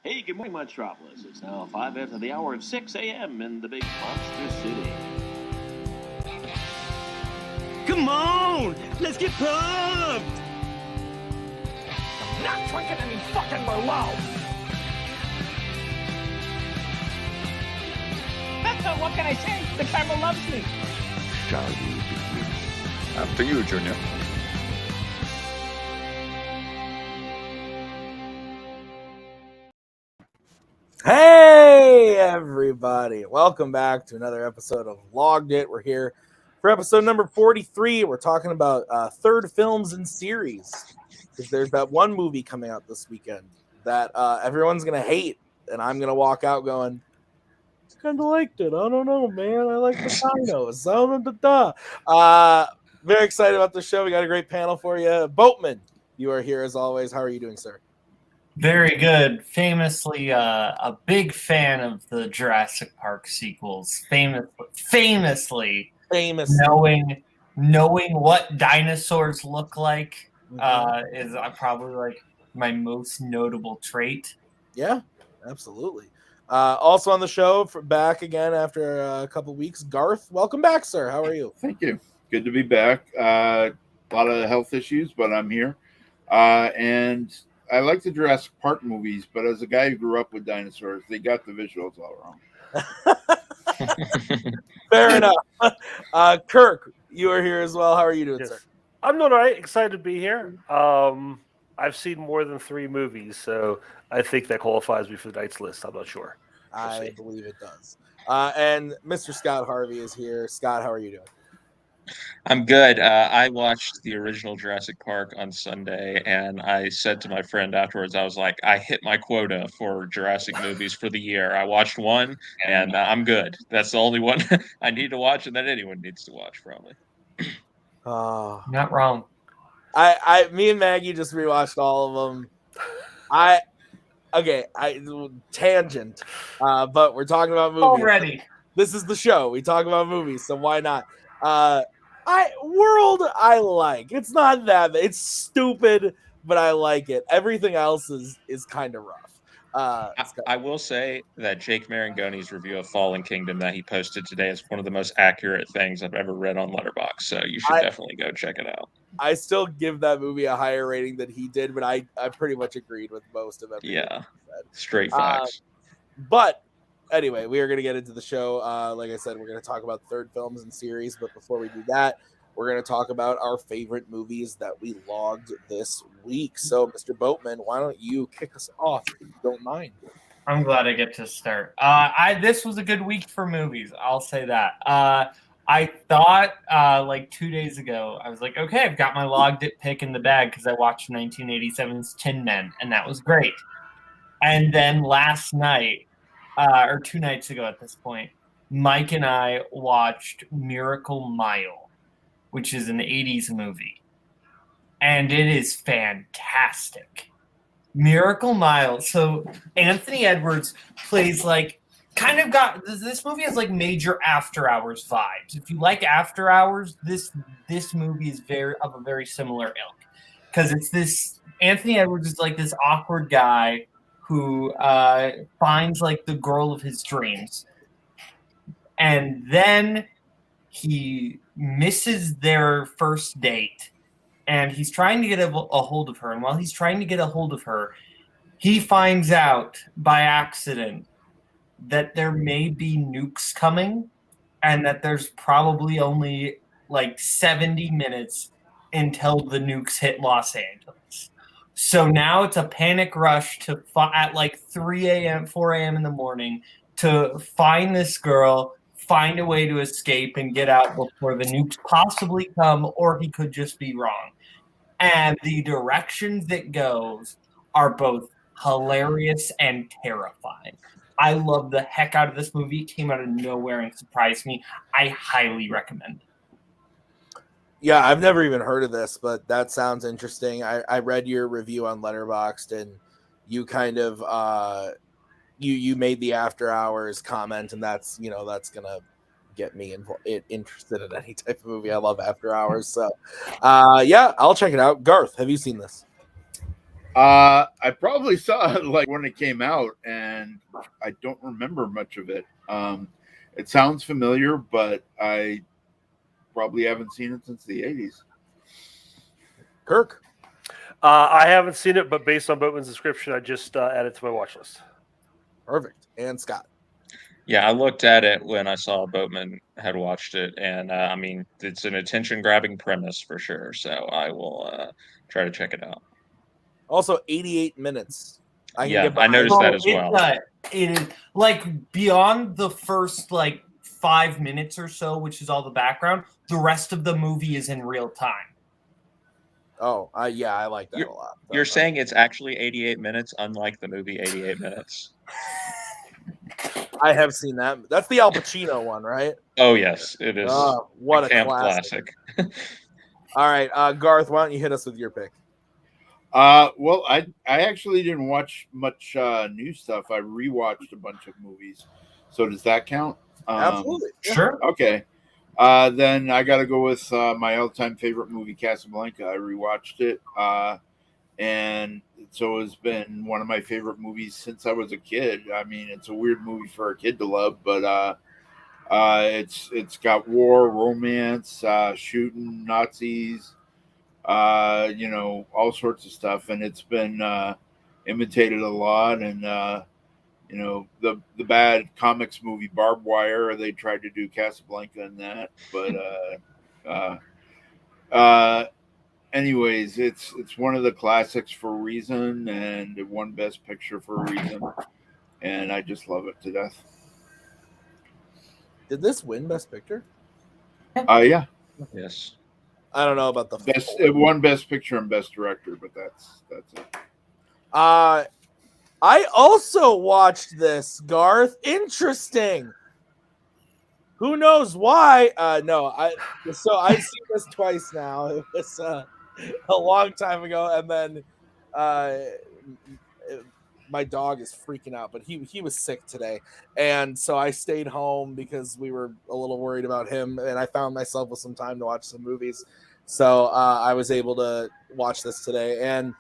Hey, good morning, Metropolis. It's now 5 after the hour of 6 a.m. in the big monster city. Come on! Let's get pumped! I'm not drinking any fucking Merlot! What can I say? The camera loves me! Shall we begin? After you, Junior. Hey, everybody. Welcome back to another episode of Logged It. We're here for episode number 43. We're talking about third films in series. Because there's that one movie coming out this weekend that everyone's going to hate. And I'm going to walk out going, I kind of liked it. I don't know, man. I like the dinos. Very excited about the show. We got a great panel for you. Boatman, you are here as always. How are you doing, sir? Very good. Famously, a big fan of the Jurassic Park sequels. Famously, knowing what dinosaurs look like is probably like my most notable trait. Yeah, absolutely. Also on the show, back again after a couple weeks, Garth. Welcome back, sir. How are you? Thank you. Good to be back. A lot of health issues, but I'm here. And I like the Jurassic Park movies, but as a guy who grew up with dinosaurs, they got the visuals all wrong. Fair enough. Kirk, you are here as well. How are you doing, sir? I'm doing all right. Excited to be here. I've seen more than 3 movies, so I think that qualifies me for the night's list. I'm not sure. I believe it does. And Mr. Scott Harvey is here. Scott, how are you doing? I'm good. I watched the original Jurassic Park on Sunday, and I said to my friend afterwards, I was like, I hit my quota for Jurassic movies for the year. I watched one, and I'm good. That's the only one I need to watch, and that anyone needs to watch, probably. Not wrong. Me and Maggie just rewatched all of them. Tangent, but we're talking about movies Already. This is the show. We talk about movies, so why not? I like. It's not that. It's stupid, but I like it. Everything else is kind of rough. I will say that Jake Marangoni's review of Fallen Kingdom that he posted today is one of the most accurate things I've ever read on Letterboxd, so you should definitely go check it out. I still give that movie a higher rating than he did, but I pretty much agreed with most of everything. Yeah, straight facts. But anyway, we are going to get into the show. Like I said, we're going to talk about third films and series. But before we do that, we're going to talk about our favorite movies that we logged this week. So, Mr. Boatman, why don't you kick us off if you don't mind? I'm glad I get to start. This was a good week for movies. I'll say that. I thought like 2 days ago, I was like, okay, I've got my logged it pick in the bag because I watched 1987's Tin Men, and that was great. And then last night, or 2 nights ago at this point, Mike and I watched Miracle Mile, which is an 80s movie. And it is fantastic. Miracle Mile. So Anthony Edwards plays like, this movie has like major After Hours vibes. If you like After Hours, this movie is of a very similar ilk. Because it's this, Anthony Edwards is like this awkward guy who finds like the girl of his dreams. And then he misses their first date. And he's trying to get a hold of her. And while he's trying to get a hold of her, he finds out by accident that there may be nukes coming and that there's probably only like 70 minutes until the nukes hit Los Angeles. So now it's a panic rush at like 3 a.m., 4 a.m. in the morning to find this girl, find a way to escape and get out before the nukes possibly come, or he could just be wrong. And the directions it goes are both hilarious and terrifying. I love the heck out of this movie. It came out of nowhere and surprised me. I highly recommend it. Yeah, I've never even heard of this, but that sounds interesting. I read your review on Letterboxd, and you kind of you made the After Hours comment, and that's gonna get me interested in any type of movie. I love After Hours, so yeah, I'll check it out. Garth, have you seen this? I probably saw it like when it came out, and I don't remember much of it. It sounds familiar, but I probably haven't seen it since the 80s. Kirk. I haven't seen it, but based on Boatman's description, I just added it to my watch list. Perfect. And Scott. Yeah, I looked at it when I saw Boatman had watched it, and I mean, it's an attention-grabbing premise for sure. So I will try to check it out. Also, 88 minutes. I noticed that as well. It is like beyond the first like 5 minutes or so, which is all the background. The rest of the movie is in real time. Oh, yeah, I like that a lot. You're saying it's actually 88 minutes, unlike the movie 88 Minutes. I have seen that. That's the Al Pacino one, right? Oh yes, it is. What a camp classic! All right, Garth, why don't you hit us with your pick? Well, I actually didn't watch much new stuff. I rewatched a bunch of movies. So does that count? Absolutely. Sure. Okay. Then I got to go with my all-time favorite movie, Casablanca. I rewatched it, and so it's been one of my favorite movies since I was a kid. I mean, it's a weird movie for a kid to love, but it's got war, romance, shooting, Nazis, all sorts of stuff, and it's been imitated a lot. And the bad comics movie Barbed Wire, they tried to do Casablanca in that, but anyways, it's one of the classics for a reason, and it won Best Picture for a reason, and I just love it to death. Did this win Best Picture? Yeah. Yes. I don't know about the best. It won Best Picture and Best Director, but that's it. I also watched this, Garth. Interesting. Who knows why? No, I've seen this twice now. It was a long time ago, and then my dog is freaking out, but he was sick today, and so I stayed home because we were a little worried about him, and I found myself with some time to watch some movies, so I was able to watch this today, and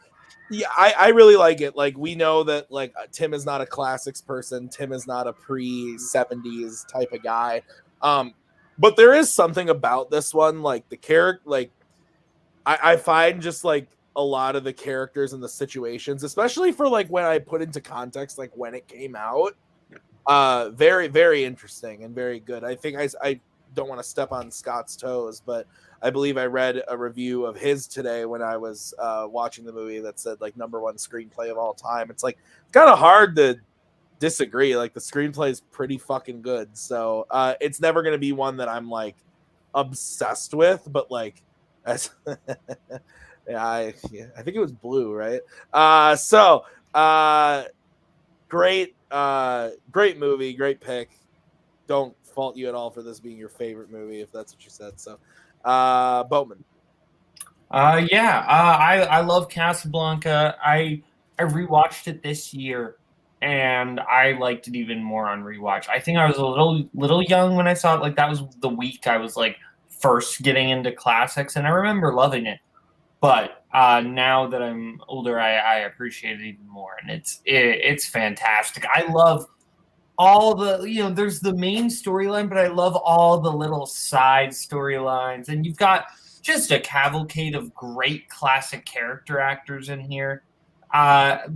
yeah, I really like it. Like, we know that like Tim is not a classics person. Tim is not a pre-70s type of guy. But there is something about this one, like the character, like I find just like a lot of the characters and the situations, especially for like when I put into context, like when it came out, very, very interesting and very good. I think I don't want to step on Scott's toes, but I believe I read a review of his today when I was watching the movie that said like #1 screenplay of all time. It's like kind of hard to disagree. Like the screenplay is pretty fucking good. So it's never going to be one that I'm like obsessed with, but like as yeah, I think it was Blue, right? Great movie, great pick. Don't fault you at all for this being your favorite movie if that's what you said. So Boatman. I love Casablanca. I rewatched it this year, and I liked it even more on rewatch. I think I was a little young when I saw it. Like, that was the week I was like first getting into classics, and I remember loving it. But now that I'm older, I appreciate it even more, and it's fantastic. I love all the, there's the main storyline, but I love all the little side storylines, and you've got just a cavalcade of great classic character actors in here. I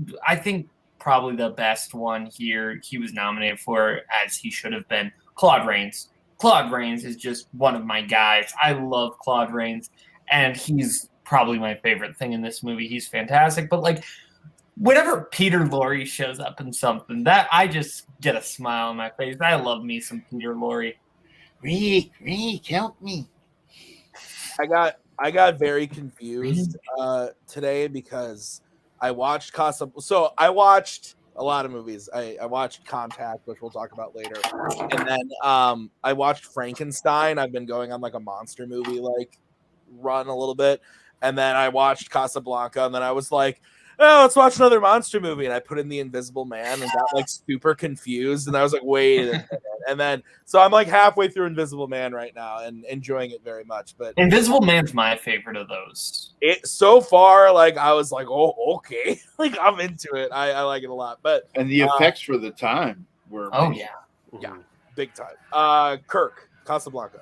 think probably the best one here he was nominated for, as he should have been, Claude Rains. Claude Rains is just one of my guys. I love Claude Rains, and he's probably my favorite thing in this movie. He's fantastic, but like whenever Peter Lorre shows up in something, that I just get a smile on my face. I love me some Peter Lorre. Rick, help me. I got very confused today because I watched So I watched a lot of movies. I watched Contact, which we'll talk about later, and then I watched Frankenstein. I've been going on like a monster movie like run a little bit, and then I watched Casablanca, and then I was like, oh, let's watch another monster movie. And I put in The Invisible Man and got like super confused. And I was like, wait a minute. And then, so I'm like halfway through Invisible Man right now and enjoying it very much. But Invisible Man's my favorite of those. it so far, like I was like, oh, okay. Like I'm into it. I like it a lot. But And the effects for the time were amazing. yeah, big time. Kirk, Casablanca.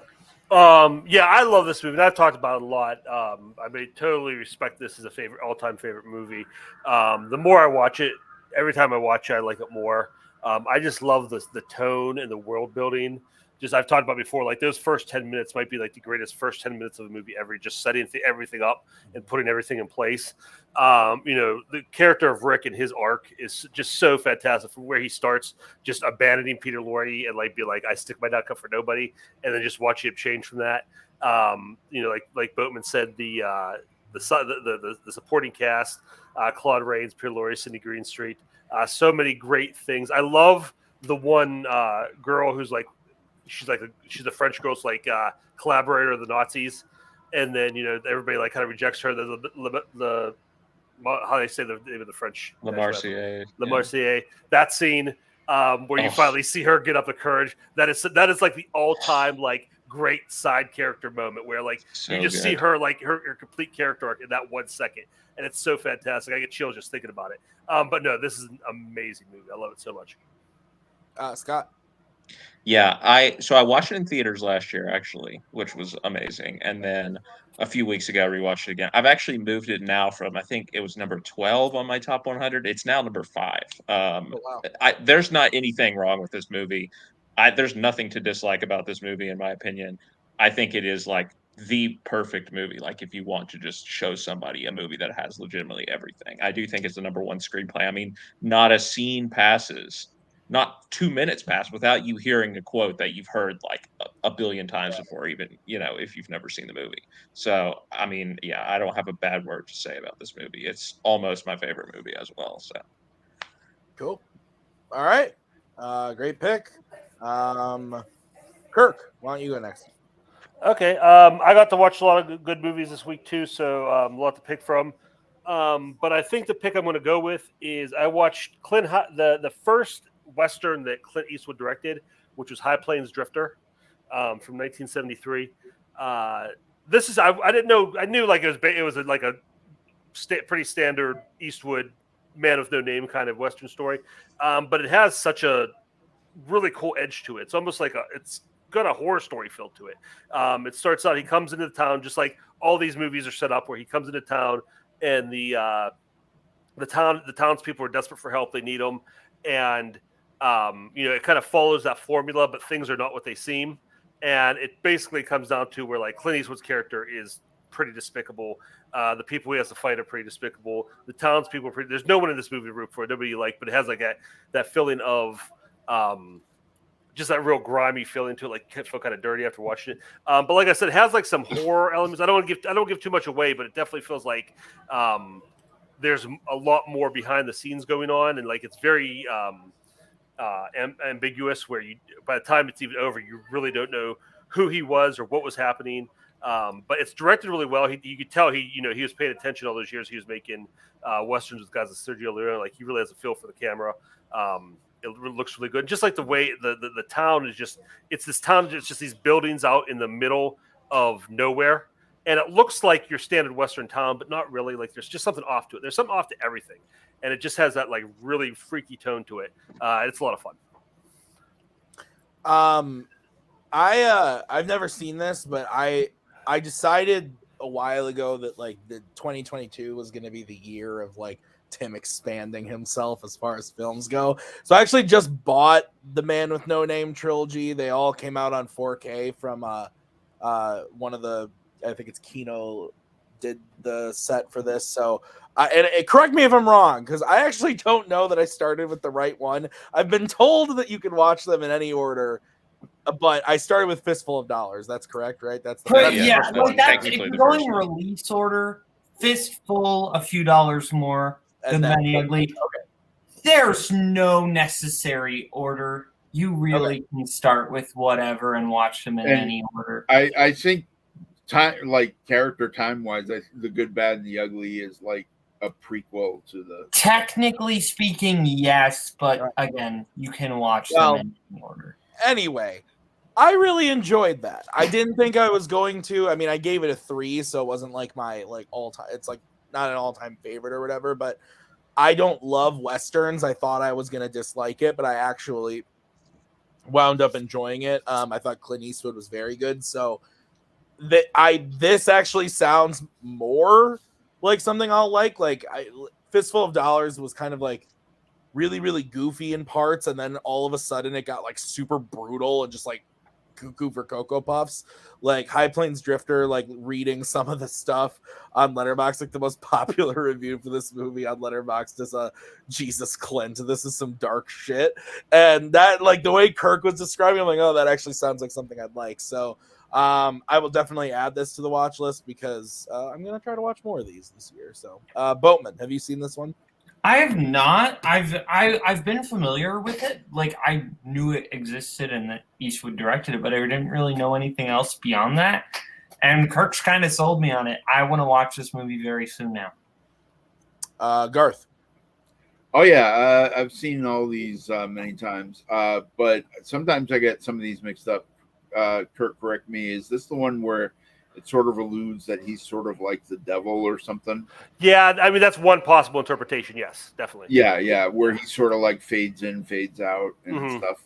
Yeah, I love this movie. I've talked about it a lot. I totally respect this as a all-time favorite movie. The more I watch it, every time I watch it, I like it more. I just love the tone and the world building. Just I've talked about before, like those first 10 minutes might be like the greatest first 10 minutes of a movie ever, just setting everything up and putting everything in place. The character of Rick and his arc is just so fantastic from where he starts just abandoning Peter Lorre and like be like, I stick my neck up for nobody, and then just watching him change from that. Like Boatman said, the supporting cast, Claude Rains, Peter Lorre, Sidney Greenstreet, so many great things. I love the one girl who's like, she's a French girl's like collaborator of the Nazis, and then everybody like kind of rejects her. The how they say the name of the French, Le Marseillaise. That scene where you finally see her get up the courage. That is like the all-time like great side character moment where like you just see her like her complete character arc in that 1 second, and it's so fantastic. I get chills just thinking about it. But no, this is an amazing movie. I love it so much. Scott. Yeah, I watched it in theaters last year, actually, which was amazing. And then a few weeks ago, I rewatched it again. I've actually moved it now from, I think it was number 12 on my top 100. It's now number 5. Wow. There's not anything wrong with this movie. There's nothing to dislike about this movie, in my opinion. I think it is like the perfect movie. Like if you want to just show somebody a movie that has legitimately everything, I do think it's the number 1 screenplay. I mean, not a scene passes. Not 2 minutes pass without you hearing a quote that you've heard like a billion times before, even, if you've never seen the movie. So, I mean, yeah, I don't have a bad word to say about this movie. It's almost my favorite movie as well. So cool. All right. Great pick. Kirk, why don't you go next? Okay. I got to watch a lot of good movies this week too, so a lot to pick from. But I think the pick I'm going to go with is I watched the first Western that Clint Eastwood directed, which was High Plains Drifter from 1973. This is I didn't know. I knew like it was like a pretty standard Eastwood man with no name kind of Western story, but it has such a really cool edge to it. It's almost like it's got a horror story feel to it. It starts out, he comes into the town just like all these movies are set up, where he comes into town and the townspeople are desperate for help. They need him, and it kind of follows that formula, but things are not what they seem. And it basically comes down to where like Clint Eastwood's character is pretty despicable. The people he has to fight are pretty despicable. The townspeople are there's no one in this movie to root for, nobody you like, but it has like that feeling of just that real grimy feeling to it, like feel kind of dirty after watching it. But like I said, it has like some horror elements. I don't give too much away, but it definitely feels like there's a lot more behind the scenes going on, and like it's very ambiguous. Where by the time it's even over, you really don't know who he was or what was happening. But it's directed really well. You could tell he was paying attention all those years he was making westerns with guys like Sergio Leone. Like he really has a feel for the camera. It looks really good. Just like the way the town is it's this town. It's just these buildings out in the middle of nowhere. And it looks like your standard Western town, but not really. Like there's just something off to it. There's something off to everything. And it just has that like really freaky tone to it. It's a lot of fun. I've never seen this, but I decided a while ago that like the 2022 was going to be the year of like Tim expanding himself as far as films go. So I actually just bought the Man with No Name trilogy. They all came out on 4K from one of the, I think it's Kino did the set for this. So correct me if I'm wrong, because I actually don't know that I started with the right one. I've been told that you can watch them in any order, but I started with Fistful of Dollars. That's correct, right? That's the if you're going in release order, Fistful, a few dollars more than Many Ugly. Okay. There's no necessary order. You really can start with whatever and watch them in any order. I think time, like character time wise, The Good, Bad, and the Ugly is like a prequel to the. Technically speaking, yes, but Right. again, you can watch Well, them in order. Anyway, I really enjoyed that. I didn't think I was going to. I mean, I gave it a 3, so it wasn't like my like all time. It's like not an all time favorite or whatever. But I don't love westerns. I thought I was gonna dislike it, but I actually wound up enjoying it. I thought Clint Eastwood was very good. So this actually sounds more like something I'll like. Fistful of Dollars was kind of like really, really goofy in parts, and then all of a sudden it got like super brutal and just like cuckoo for Cocoa Puffs. Like High Plains Drifter, like reading some of the stuff on Letterboxd, like the most popular review for this movie on Letterboxd is Jesus Clint, this is some dark shit. And that, like the way Kirk was describing, I'm like, oh, that actually sounds like something I'd like. So I will definitely add this to the watch list because I'm gonna try to watch more of these this year. So Boatman, have you seen this one? I have not. I've been familiar with it. Like I knew it existed and that Eastwood directed it, but I didn't really know anything else beyond that. And Kirk's kind of sold me on it. I want to watch this movie very soon now. Garth. Oh yeah, I've seen all these many times, but sometimes I get some of these mixed up. Kirk, correct me. Is this the one where it sort of alludes that he's sort of like the devil or something? Yeah, I mean that's one possible interpretation. Yes, definitely. Yeah, where he sort of like fades in, fades out, and stuff.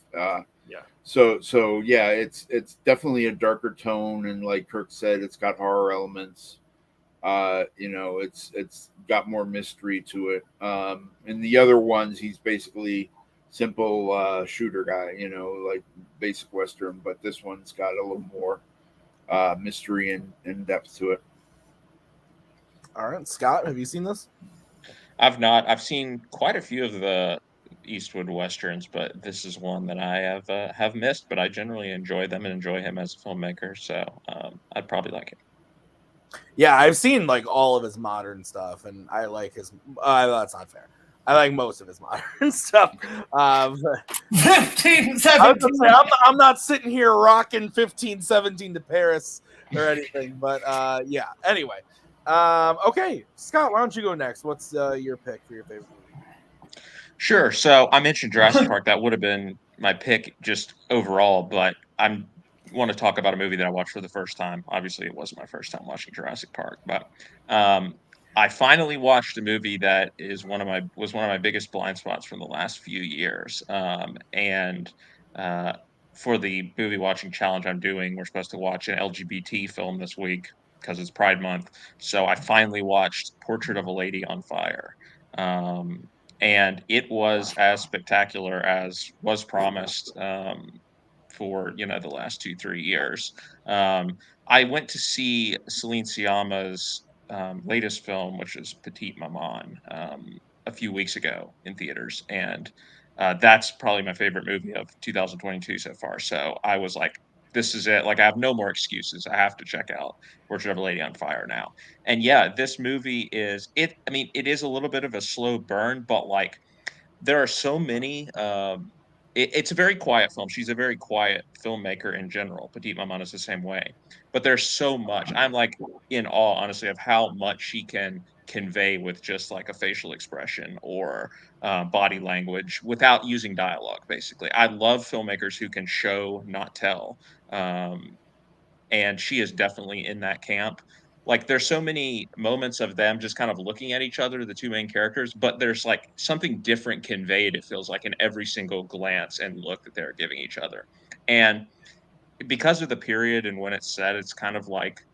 Yeah. So yeah, it's definitely a darker tone, and like Kirk said, it's got horror elements. It's got more mystery to it. And the other ones, he's basically simple shooter guy, like basic Western, but this one's got a little more mystery and depth to it. All right, Scott, have you seen this? I've not. I've seen quite a few of the Eastwood westerns, but this is one that I have missed. But I generally enjoy them and enjoy him as a filmmaker, so I'd probably like it. Yeah, I've seen like all of his modern stuff, and I like his. That's not fair. I like most of his modern stuff. 15, 17. I'm not sitting here rocking 15, 17 to Paris or anything, but yeah. Anyway, okay, Scott, why don't you go next? What's your pick for your favorite movie? Sure. So I mentioned Jurassic Park. That would have been my pick just overall, but I want to talk about a movie that I watched for the first time. Obviously, it wasn't my first time watching Jurassic Park, but I finally watched a movie that was one of my biggest blind spots from the last few years. And for the movie watching challenge I'm doing, we're supposed to watch an LGBT film this week because it's Pride Month. So I finally watched Portrait of a Lady on Fire. And it was as spectacular as was promised for the last 2-3 years. I went to see Celine Sciamma's latest film, which is Petite Maman, a few weeks ago in theaters, and that's probably my favorite movie of 2022 so far. So I was like, this is it. Like, I have no more excuses. I have to check out Portrait of a Lady on Fire now. And yeah, this movie is it. I mean, it is a little bit of a slow burn, but like, there are so many. It's a very quiet film. She's a very quiet filmmaker in general. Petite Maman is the same way, but there's so much. I'm like in awe, honestly, of how much she can convey with just like a facial expression or body language without using dialogue. Basically, I love filmmakers who can show, not tell. And she is definitely in that camp. Like there's so many moments of them just kind of looking at each other, the two main characters, but there's like something different conveyed, it feels like, in every single glance and look that they're giving each other. And because of the period and when it's set, it's kind of like,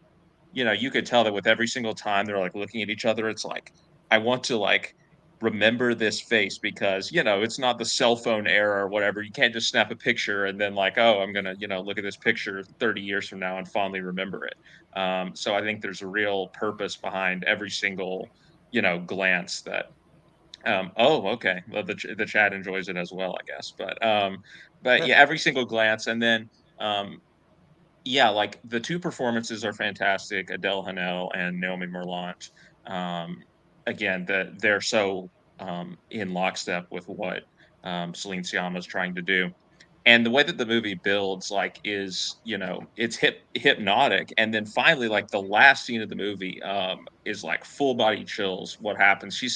you could tell that with every single time they're like looking at each other, it's like, I want to like remember this face because it's not the cell phone era or whatever. You can't just snap a picture and then like, oh, I'm gonna look at this picture 30 years from now and fondly remember it. So I think there's a real purpose behind every single glance that oh, okay, well, the chat enjoys it as well, I guess. But yeah, every single glance. And then yeah, like the two performances are fantastic, Adele Hanel and Naomi Merlant. Again, they're so in lockstep with what Celine Sciamma is trying to do. And the way that the movie builds, like, is, it's hypnotic. And then finally, like, the last scene of the movie is like full body chills. What happens? She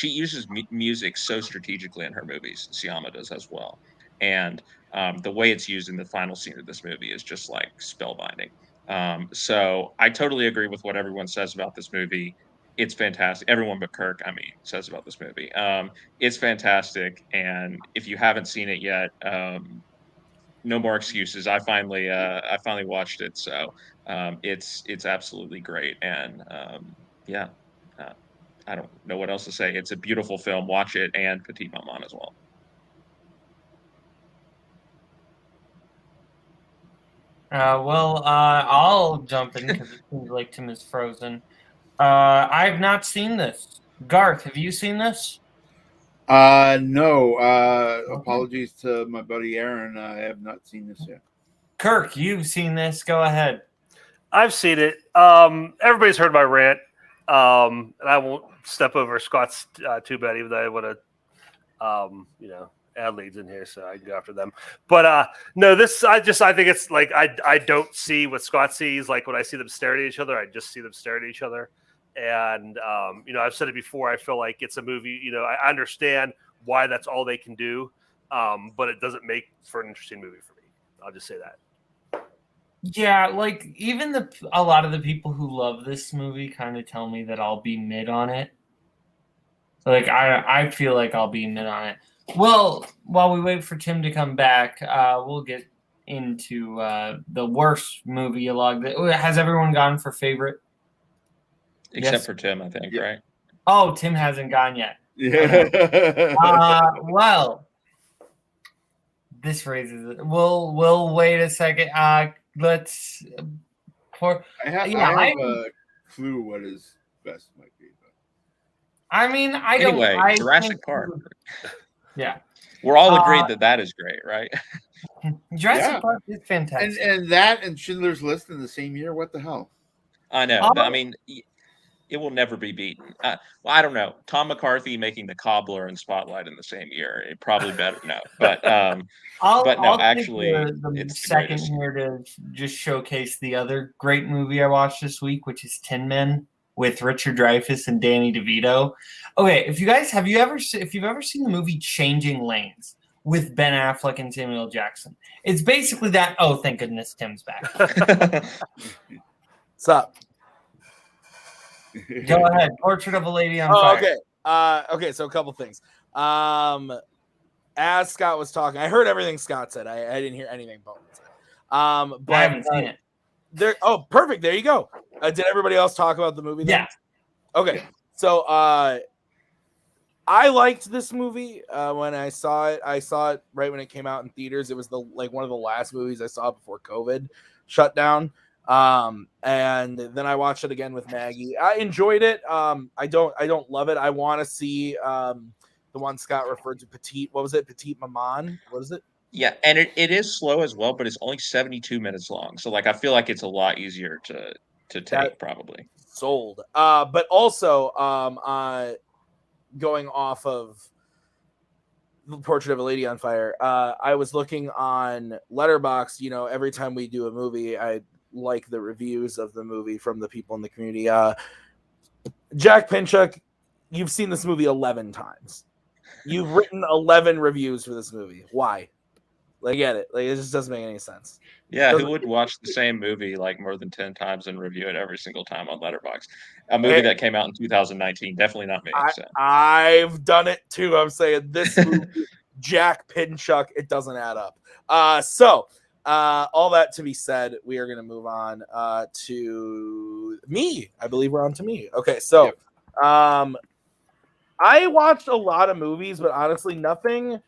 uses music so strategically in her movies. Siama does as well. And the way it's used in the final scene of this movie is just like spellbinding. So I totally agree with what everyone says about this movie. It's fantastic. Everyone but Kirk, says about this movie. It's fantastic, and if you haven't seen it yet, no more excuses. I finally watched it, so it's absolutely great, and yeah, I don't know what else to say. It's a beautiful film. Watch it, and Petite Maman as well. I'll jump in because it seems like Tim is frozen. I've not seen this. Garth, have you seen this? No. Apologies to my buddy Aaron. I have not seen this yet. Kirk, you've seen this. Go ahead. I've seen it. Everybody's heard my rant, and I won't step over Scott's too bad, even though I would have, ad leads in here, so I can go after them. But no, this I think it's like I don't see what Scott sees. Like when I see them staring at each other, I just see them staring at each other. And I've said it before. I feel like it's a movie. I understand why that's all they can do, but it doesn't make for an interesting movie for me. I'll just say that. Yeah, like even a lot of the people who love this movie kind of tell me that I'll be mid on it. Like I feel like I'll be mid on it. Well, while we wait for Tim to come back, we'll get into the worst movie you logged. Has everyone gone for favorite? Except for Tim, I think, right? Oh, Tim hasn't gone yet. Yeah. Well, this raises it. We'll wait a second. Let's. I have a clue what his best might be. I mean, I don't. Anyway, Jurassic Park. Yeah, we're all agreed that is great, right? Jurassic Park is fantastic, and that and Schindler's List in the same year. What the hell? I know. I mean, it will never be beaten. Well, I don't know. Tom McCarthy making The Cobbler and Spotlight in the same year. It probably better. No, but I'll actually, the it's second here to just showcase the other great movie I watched this week, which is Tin Men with Richard Dreyfuss and Danny DeVito. Okay, if you've ever seen the movie Changing Lanes with Ben Affleck and Samuel Jackson, it's basically that. Oh, thank goodness Tim's back. What's up? Go ahead. Portrait of a Lady on Fire. Okay. Okay, so a couple things. As Scott was talking, I heard everything Scott said. I didn't hear anything Boatman said. But I haven't seen it. Oh, perfect. There you go. Did everybody else talk about the movie? Yeah. Okay. So I liked this movie when I saw it. I saw it right when it came out in theaters. It was one of the last movies I saw before COVID shut down. And then I watched it again with Maggie. I enjoyed it. I don't love it. I want to see the one Scott referred to, Petite. What was it? Petite Maman. What is it? Yeah, and it is slow as well, but it's only 72 minutes long. So I feel like it's a lot easier to take probably. Sold. But also going off of the Portrait of a Lady on Fire, I was looking on Letterboxd. Every time we do a movie, I like the reviews of the movie from the people in the community. Jack Pinchuk, you've seen this movie 11 times. You've written 11 reviews for this movie. Why? I get it. It just doesn't make any sense. Yeah, who would watch the same movie more than 10 times and review it every single time on Letterboxd? A movie that came out in 2019, definitely not me. I've done it too. I'm saying this movie, Jack Pinchuk, it doesn't add up. All that to be said, we are going to move on to me. I believe we're on to me. Okay, so I watched a lot of movies, but honestly, nothing.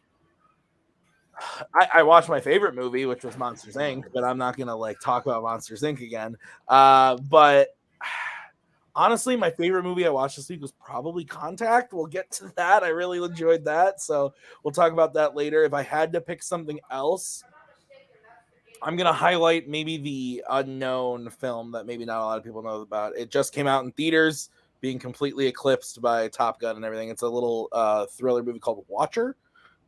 I watched my favorite movie, which was Monsters Inc., but I'm not going to talk about Monsters Inc. again. But honestly, my favorite movie I watched this week was probably Contact. We'll get to that. I really enjoyed that. So we'll talk about that later. If I had to pick something else, I'm going to highlight maybe the unknown film that maybe not a lot of people know about. It just came out in theaters, being completely eclipsed by Top Gun and everything. It's a little thriller movie called Watcher.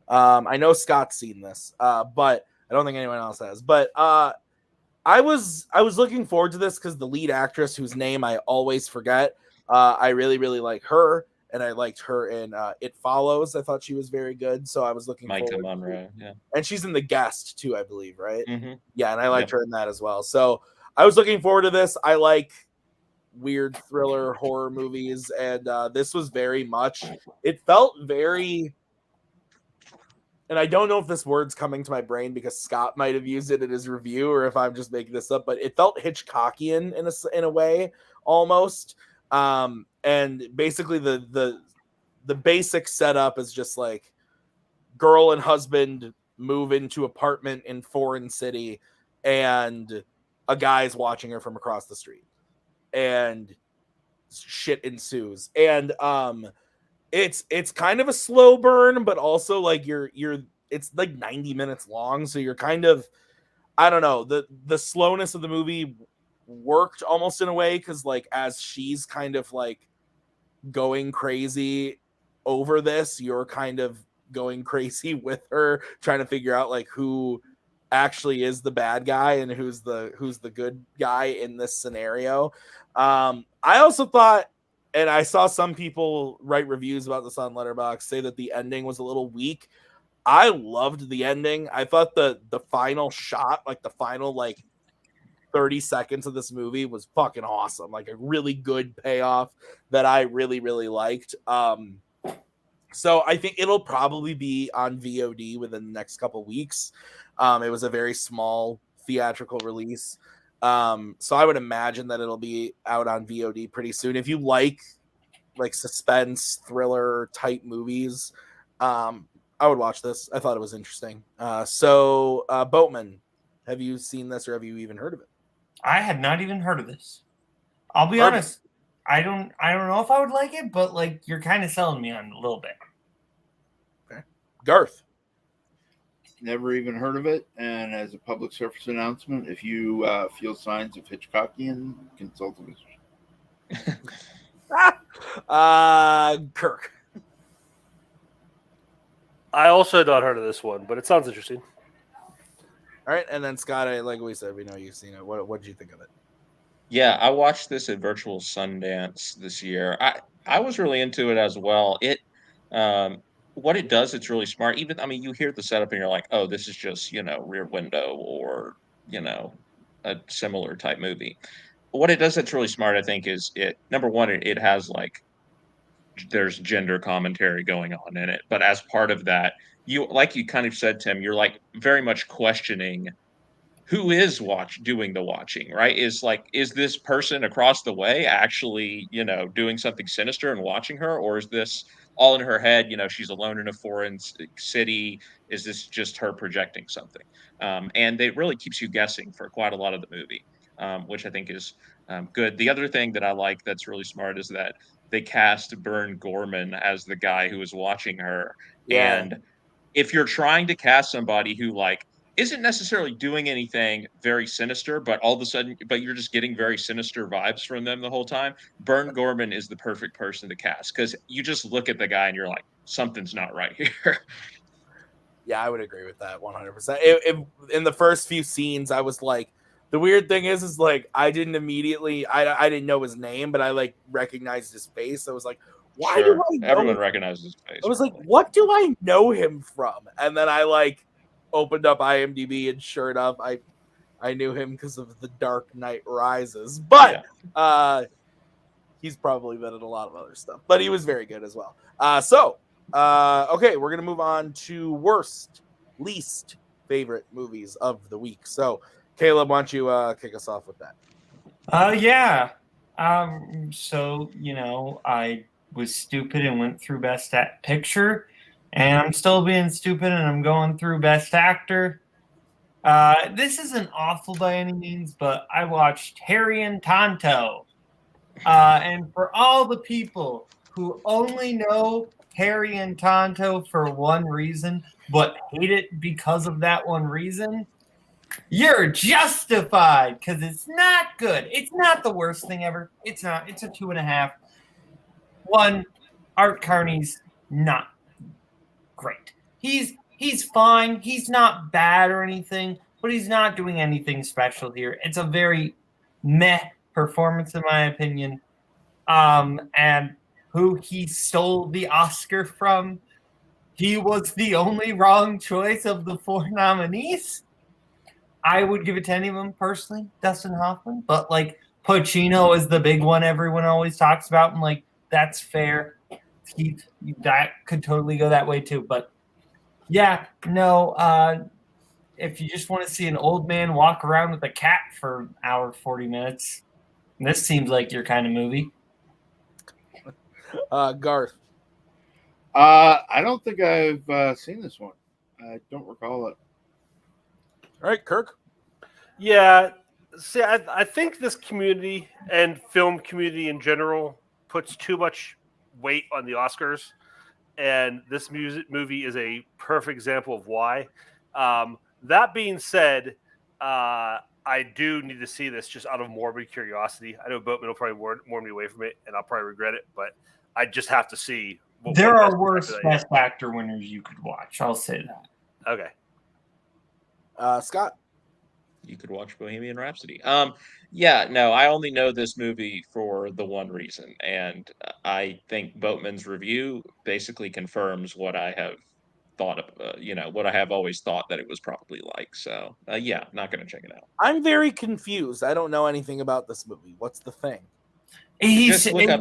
I know Scott's seen this, but I don't think anyone else has. But I was looking forward to this because the lead actress, whose name I always forget, I really, really like her, and I liked her in It Follows. I thought she was very good, so I was looking Micah forward. Monroe, yeah. And she's in The Guest too, I believe, right? Mm-hmm. Yeah, and I liked her in that as well. So I was looking forward to this. I like weird thriller horror movies, and this was very much. It felt very. And I don't know if this word's coming to my brain because Scott might have used it in his review, or if I'm just making this up. But it felt Hitchcockian in a way, almost. And basically, the basic setup is just like girl and husband move into apartment in foreign city, and a guy's watching her from across the street, and shit ensues. And it's kind of a slow burn, but also like it's like 90 minutes long, so you're kind of, I don't know, the slowness of the movie worked almost in a way, because like as she's kind of like going crazy over this, you're kind of going crazy with her, trying to figure out like who actually is the bad guy and who's the good guy in this scenario. I also thought, and I saw some people write reviews about this on Letterboxd, say that the ending was a little weak. I loved the ending. I thought the final shot, like the final like 30 seconds of this movie, was fucking awesome. Like a really good payoff that I really, really liked. So I think it'll probably be on VOD within the next couple weeks. It was a very small theatrical release. So I would imagine that it'll be out on VOD pretty soon. If you like suspense thriller type movies, I would watch this. I thought it was interesting. So Boatman, have you seen this, or have you even heard of it? I had not even heard of this. I'll be honest. I don't know if I would like it, but like you're kind of selling me on it a little bit. Okay. Garth. Never even heard of it. And as a public service announcement, if you feel signs of Hitchcockian, consult a physician. Kirk. I also had not heard of this one, but it sounds interesting. All right, and then Scott, like we said, we know you've seen it. What did you think of it? Yeah, I watched this at Virtual Sundance this year. I was really into it as well. It what it does, it's really smart. Even, I mean, you hear the setup and you're like, oh, this is just, Rear Window or, a similar type movie. What it does that's really smart, I think, is number one, it has like, there's gender commentary going on in it. But as part of that, you kind of said, Tim, you're like very much questioning who is doing the watching, right? Is this person across the way actually, doing something sinister and watching her? Or is this all in her head? She's alone in a foreign city. Is this just her projecting something? And it really keeps you guessing for quite a lot of the movie, which I think is good. The other thing that I like that's really smart is that they cast Bern Gorman as the guy who is watching her. Yeah. And if you're trying to cast somebody who isn't necessarily doing anything very sinister, but all of a sudden, you're just getting very sinister vibes from them the whole time, Bern Gorman is the perfect person to cast, because you just look at the guy and you're like, something's not right here. Yeah, I would agree with that 100%. In the first few scenes, I was like, the weird thing is like, I didn't immediately, I didn't know his name, but I like recognized his face. I was like, why do I know Everyone him? recognizes his face. I was like, what do I know him from? And then I like opened up IMDb, and sure enough, I knew him because of The Dark Knight Rises. But he's probably been in a lot of other stuff. But he was very good as well. Okay, we're gonna move on to least favorite movies of the week. So, Caleb, why don't you kick us off with that? Yeah. So I was stupid and went through Best Picture. And I'm still being stupid, and I'm going through Best Actor. This isn't awful by any means, but I watched Harry and Tonto. And for all the people who only know Harry and Tonto for one reason, but hate it because of that one reason, you're justified, because it's not good. It's not the worst thing ever. It's not. It's a 2.5. Art Carney's not great. He's fine. He's not bad or anything, but he's not doing anything special here. It's a very meh performance, in my opinion. And who he stole the Oscar from, he was the only wrong choice of the 4 nominees. I would give it to any of them personally, Dustin Hoffman, but like Pacino is the big one everyone always talks about, and like that's fair. That could totally go that way too. But yeah, no. If you just want to see an old man walk around with a cat for an hour 40 minutes, this seems like your kind of movie. Garth. I don't think I've seen this one. I don't recall it. All right, Kirk. Yeah, see, I think this community and film community in general puts too much weight on the Oscars, and this movie is a perfect example of why. That being said, I do need to see this just out of morbid curiosity. I know Boatman will probably warn me away from it, and I'll probably regret it, but I just have to see. There are worse Best Actor winners you could watch. I'll say that. Okay. Scott. You could watch Bohemian Rhapsody. Yeah, no, I only know this movie for the one reason, and I think Boatman's review basically confirms what I have thought of, what I have always thought that it was probably like. So, yeah, not going to check it out. I'm very confused. I don't know anything about this movie. What's the thing? Just look up.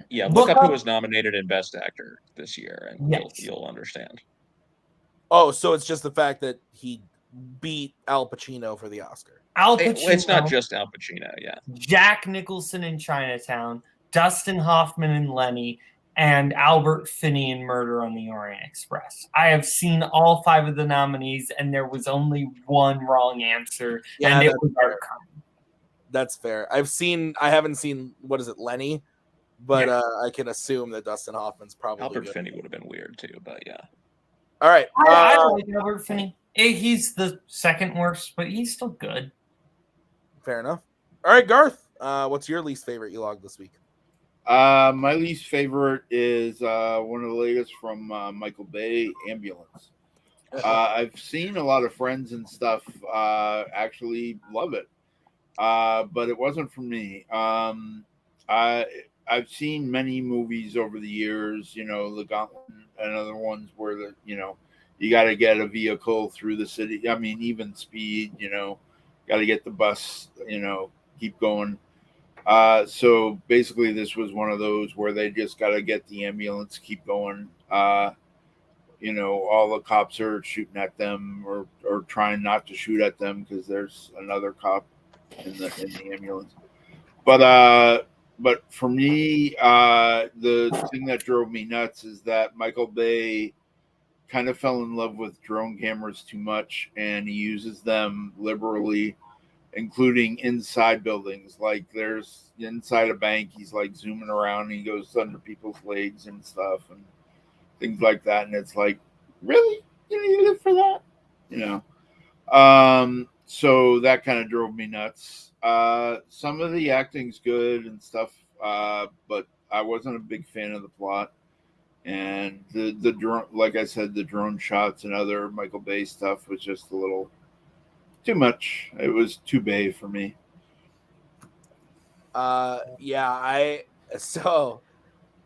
Yeah, look up who was nominated in Best Actor this year, and you'll understand. Oh, so it's just the fact that he beat Al Pacino for the Oscar. Al Pacino. It's not just Al Pacino, yeah. Jack Nicholson in Chinatown, Dustin Hoffman in Lenny, and Albert Finney in Murder on the Orient Express. I have seen all 5 of the nominees, and there was only one wrong answer, and it was Art Carney. That's fair. I haven't seen, what is it, Lenny? But I can assume that Dustin Hoffman's probably Albert good. Finney would have been weird too, but yeah. All right. I like Albert Finney. He's the second worst, but he's still good. Fair enough. All right, Garth. What's your least favorite you logged this week? My least favorite is one of the latest from Michael Bay, Ambulance. I've seen a lot of friends and stuff actually love it, but it wasn't for me. I've seen many movies over the years, The Gauntlet and other ones where you got to get a vehicle through the city. I mean, even Speed, got to get the bus, keep going. So basically, this was one of those where they just got to get the ambulance, keep going. All the cops are shooting at them or trying not to shoot at them because there's another cop in the ambulance. But for me, the thing that drove me nuts is that Michael Bay kind of fell in love with drone cameras too much, and he uses them liberally, including inside buildings. Like there's inside a bank, he's like zooming around, and he goes under people's legs and stuff and things like that. And it's like, really? You need it for that? So that kind of drove me nuts. Some of the acting's good and stuff, but I wasn't a big fan of the plot. And the drone, like I said, the drone shots and other Michael Bay stuff was just a little too much. It was too Bay for me. I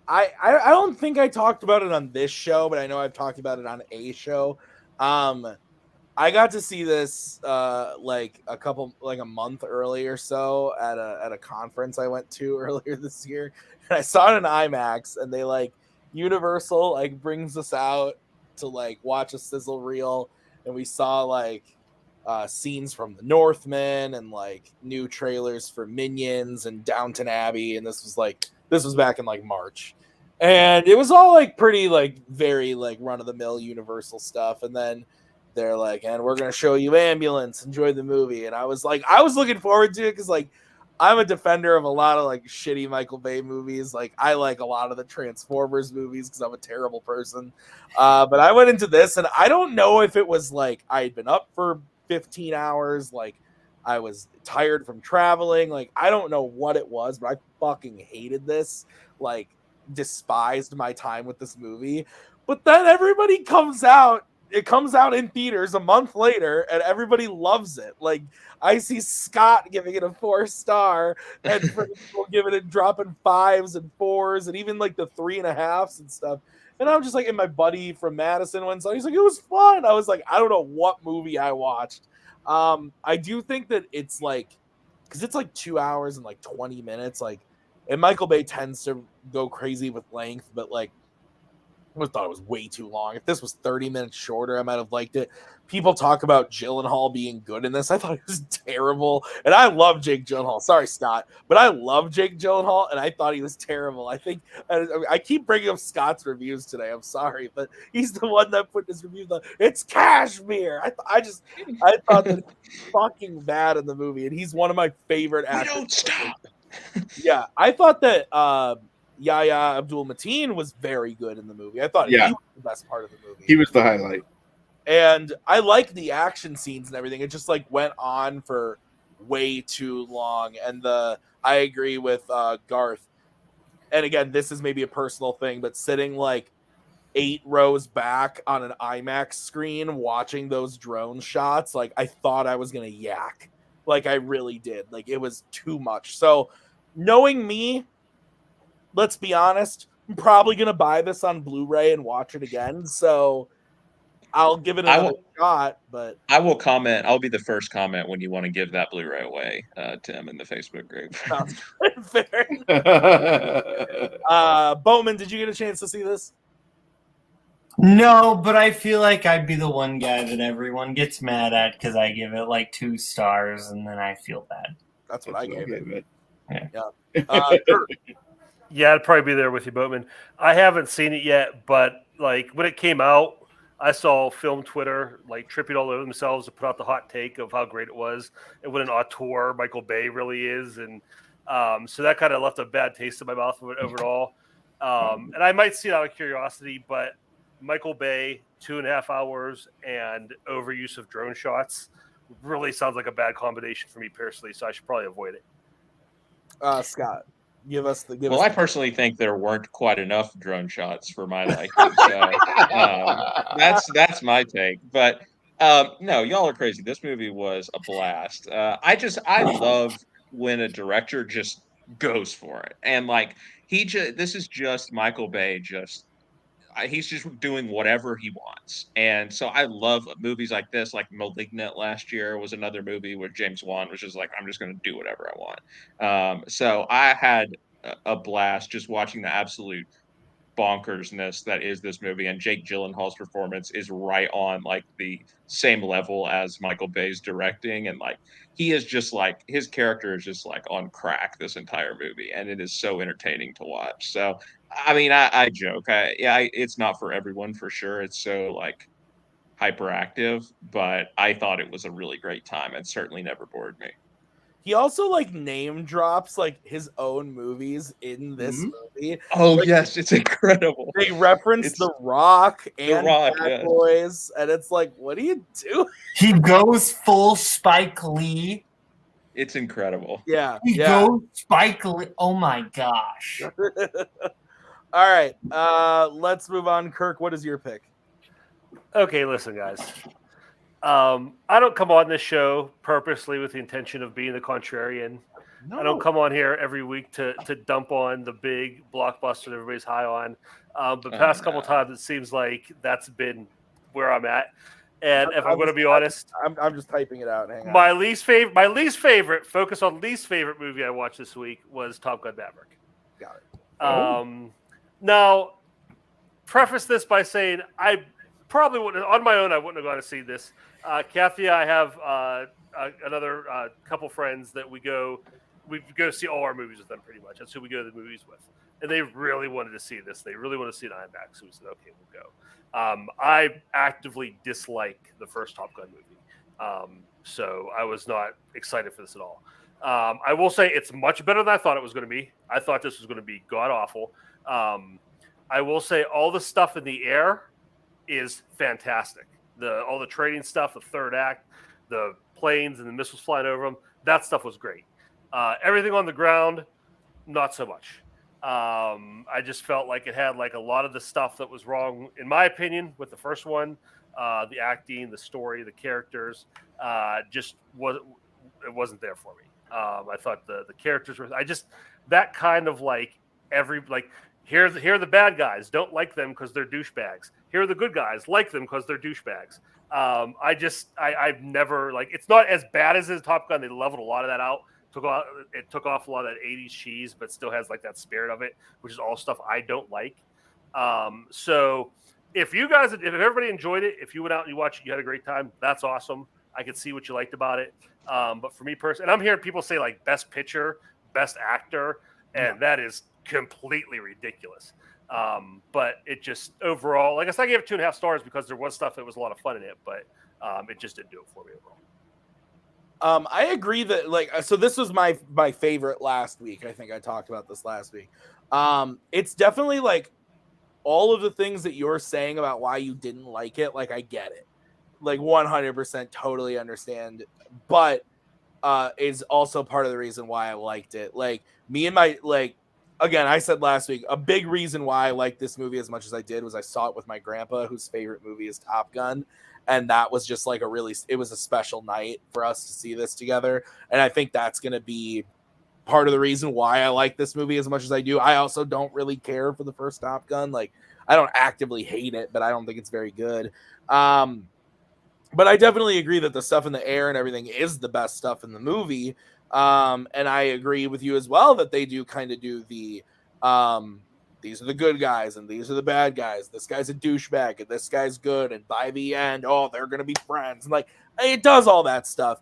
don't think I talked about it on this show, but I know I've talked about it on a show. I got to see this a month early or so at a conference I went to earlier this year, and I saw it in IMAX, and they Universal brings us out to watch a sizzle reel, and we saw scenes from The Northman and new trailers for Minions and Downton Abbey, and this was back in March, and it was all pretty very run of the mill Universal stuff, and then they're and we're gonna show you Ambulance, enjoy the movie, and I was looking forward to it because I'm a defender of a lot of shitty Michael Bay movies. I like a lot of the Transformers movies because I'm a terrible person. But I went into this, and I don't know if it was I had been up for 15 hours, I was tired from traveling. I don't know what it was, but I fucking hated this. Despised my time with this movie. But then everybody comes out. It comes out in theaters a month later, and everybody loves it. Like I see Scott giving it a 4-star, and people giving it dropping 5s and 4s, and even like the 3.5s and stuff. And I'm just like, and my buddy from Madison went, so he's like, it was fun. I was like, I don't know what movie I watched. I do think that it's like, because it's like 2 hours and like 20 minutes, like, and Michael Bay tends to go crazy with length, but like, I thought it was way too long. If this was 30 minutes shorter, I might have liked it. People talk about Gyllenhaal being good in this. I thought it was terrible. And I love Jake Gyllenhaal. Sorry, Scott. But I love Jake Gyllenhaal, and I thought he was terrible. I think I keep bringing up Scott's reviews today. I'm sorry. But he's the one that put this review. It's Cashmere. I thought that it's fucking bad in the movie. And he's one of my favorite actors. We don't stop. Yeah. I thought that Yahya Abdul-Mateen was very good in the movie. I thought he was the best part of the movie. He was the highlight. And I liked the action scenes and everything. It just like went on for way too long. And I agree with Garth. And again, this is maybe a personal thing, but sitting like 8 rows back on an IMAX screen watching those drone shots, like I thought I was gonna yak. Like I really did. Like it was too much. So knowing me, let's be honest, I'm probably going to buy this on Blu-ray and watch it again. So I'll give it another shot. But I will comment. I'll be the first comment when you want to give that Blu-ray away, Tim, in the Facebook group. Fair. Boatman, did you get a chance to see this? No, but I feel like I'd be the one guy that everyone gets mad at because I give it like 2 stars and then I feel bad. That's what I gave it. Yeah. Yeah, I'd probably be there with you, Boatman. I haven't seen it yet, but like when it came out, I saw film Twitter like tripping all over themselves to put out the hot take of how great it was and what an auteur Michael Bay really is, and so that kind of left a bad taste in my mouth overall. And I might see it out of curiosity, but Michael Bay, 2.5 hours, and overuse of drone shots really sounds like a bad combination for me personally. So I should probably avoid it. Scott. I personally think there weren't quite enough drone shots for my liking. So that's my take. But no, y'all are crazy. This movie was a blast. I love when a director just goes for it, and like this is just Michael Bay. He's just doing whatever he wants. And so I love movies like this, like Malignant last year was another movie where James Wan was just like, I'm just going to do whatever I want. So I had a blast just watching the absolute bonkersness that is this movie. And Jake Gyllenhaal's performance is right on like the same level as Michael Bay's directing. And like, he is just like, his character is just like on crack this entire movie. And it is so entertaining to watch. So, I mean, I joke. It's not for everyone for sure. It's so like hyperactive, but I thought it was a really great time and certainly never bored me. He also like name drops like his own movies in this movie. Oh like, yes, it's incredible. They reference The Rock and Bad yes. Boys, and it's like, what do you do? He goes full Spike Lee. It's incredible. Yeah, He goes Spike Lee. Oh my gosh. All right, let's move on. Kirk, what is your pick? Okay, listen, guys. I don't come on this show purposely with the intention of being the contrarian. No. I don't come on here every week to dump on the big blockbuster that everybody's high on. But past couple times, it seems like that's been where I'm at. And if I'm going to be honest, I'm just typing it out. Hang on. My least favorite, focus on least favorite movie I watched this week was Top Gun Maverick. Got it. Now, preface this by saying I probably wouldn't, on my own, I wouldn't have gone to see this. Kathy and I have another couple friends that we go to see all our movies with them pretty much. That's who we go to the movies with. And they really wanted to see this. They really want to see it on IMAX. So we said, okay, we'll go. I actively dislike the first Top Gun movie. So I was not excited for this at all. I will say it's much better than I thought it was going to be. I thought this was going to be god-awful. I will say all the stuff in the air is fantastic. All the training stuff, the third act, the planes and the missiles flying over them, that stuff was great. Everything on the ground, not so much. I just felt like it had like a lot of the stuff that was wrong, in my opinion, with the first one. The acting, the story, the characters, just wasn't there for me. I thought the characters were. That kind of like here are the bad guys. Don't like them because they're douchebags. Here are the good guys. Like them because they're douchebags. I've never like. It's not as bad as Top Gun. They leveled a lot of that out. It took off a lot of that 80s cheese, but still has like that spirit of it, which is all stuff I don't like. So if everybody enjoyed it, if you went out and you watched it, you had a great time, that's awesome. I could see what you liked about it. But for me personally, and I'm hearing people say like best picture, best actor, and that is completely ridiculous. But it just overall, like I said, I gave it 2.5 stars because there was stuff that was a lot of fun in it, but it just didn't do it for me overall. I agree that so this was my favorite last week. I think I talked about this last week. It's definitely like all of the things that you're saying about why you didn't like it. Like I get it, like 100% totally understand, but is also part of the reason why I liked it. Like me and again, I said last week, a big reason why I liked this movie as much as I did was I saw it with my grandpa, whose favorite movie is Top Gun. And that was just like it was a special night for us to see this together. And I think that's going to be part of the reason why I like this movie as much as I do. I also don't really care for the first Top Gun. Like I don't actively hate it, but I don't think it's very good. But I definitely agree that the stuff in the air and everything is the best stuff in the movie. And I agree with you as well that they do kind of do the, these are the good guys and these are the bad guys. This guy's a douchebag and this guy's good. And by the end, they're going to be friends. And like, it does all that stuff.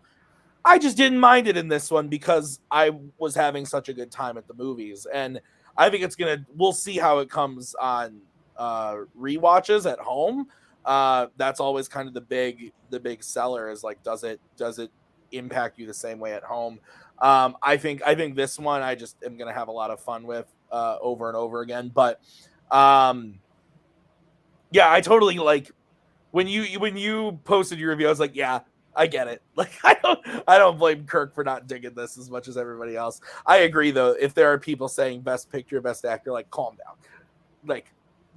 I just didn't mind it in this one because I was having such a good time at the movies. And I think we'll see how it comes on rewatches at home. That's always kind of the big seller is like, does it impact you the same way at home? I think this one I just am going to have a lot of fun with over and over again. But yeah, I totally like when you posted your review, I was like, yeah, I get it. Like I don't blame Kirk for not digging this as much as everybody else. I agree though, if there are people saying best picture, best actor, like calm down. Like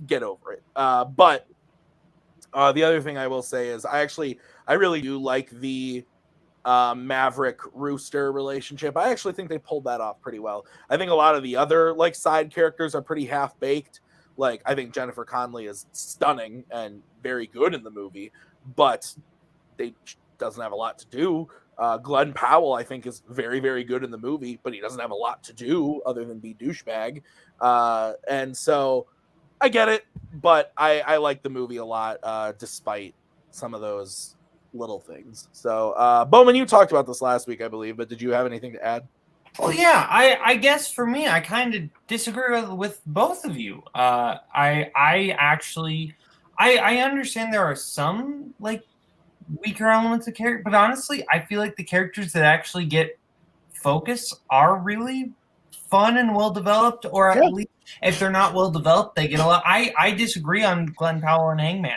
get over it. But the other thing I will say is I really do like the Maverick Rooster relationship. I actually think they pulled that off pretty well. I think a lot of the other like side characters are pretty half baked. Like I think Jennifer Connelly is stunning and very good in the movie, but they doesn't have a lot to do. Glenn Powell I think is very, very good in the movie, but he doesn't have a lot to do other than be douchebag. And so I get it, but I like the movie a lot despite some of those little things. So Bowman, you talked about this last week, I believe, but did you have anything to add? Well, yeah, I guess for me, I kind of disagree with both of you. I understand there are some like weaker elements of character, but honestly, I feel like the characters that actually get focus are really fun and well developed, or at least if they're not well developed, they get a lot. I disagree on Glenn Powell and Hangman.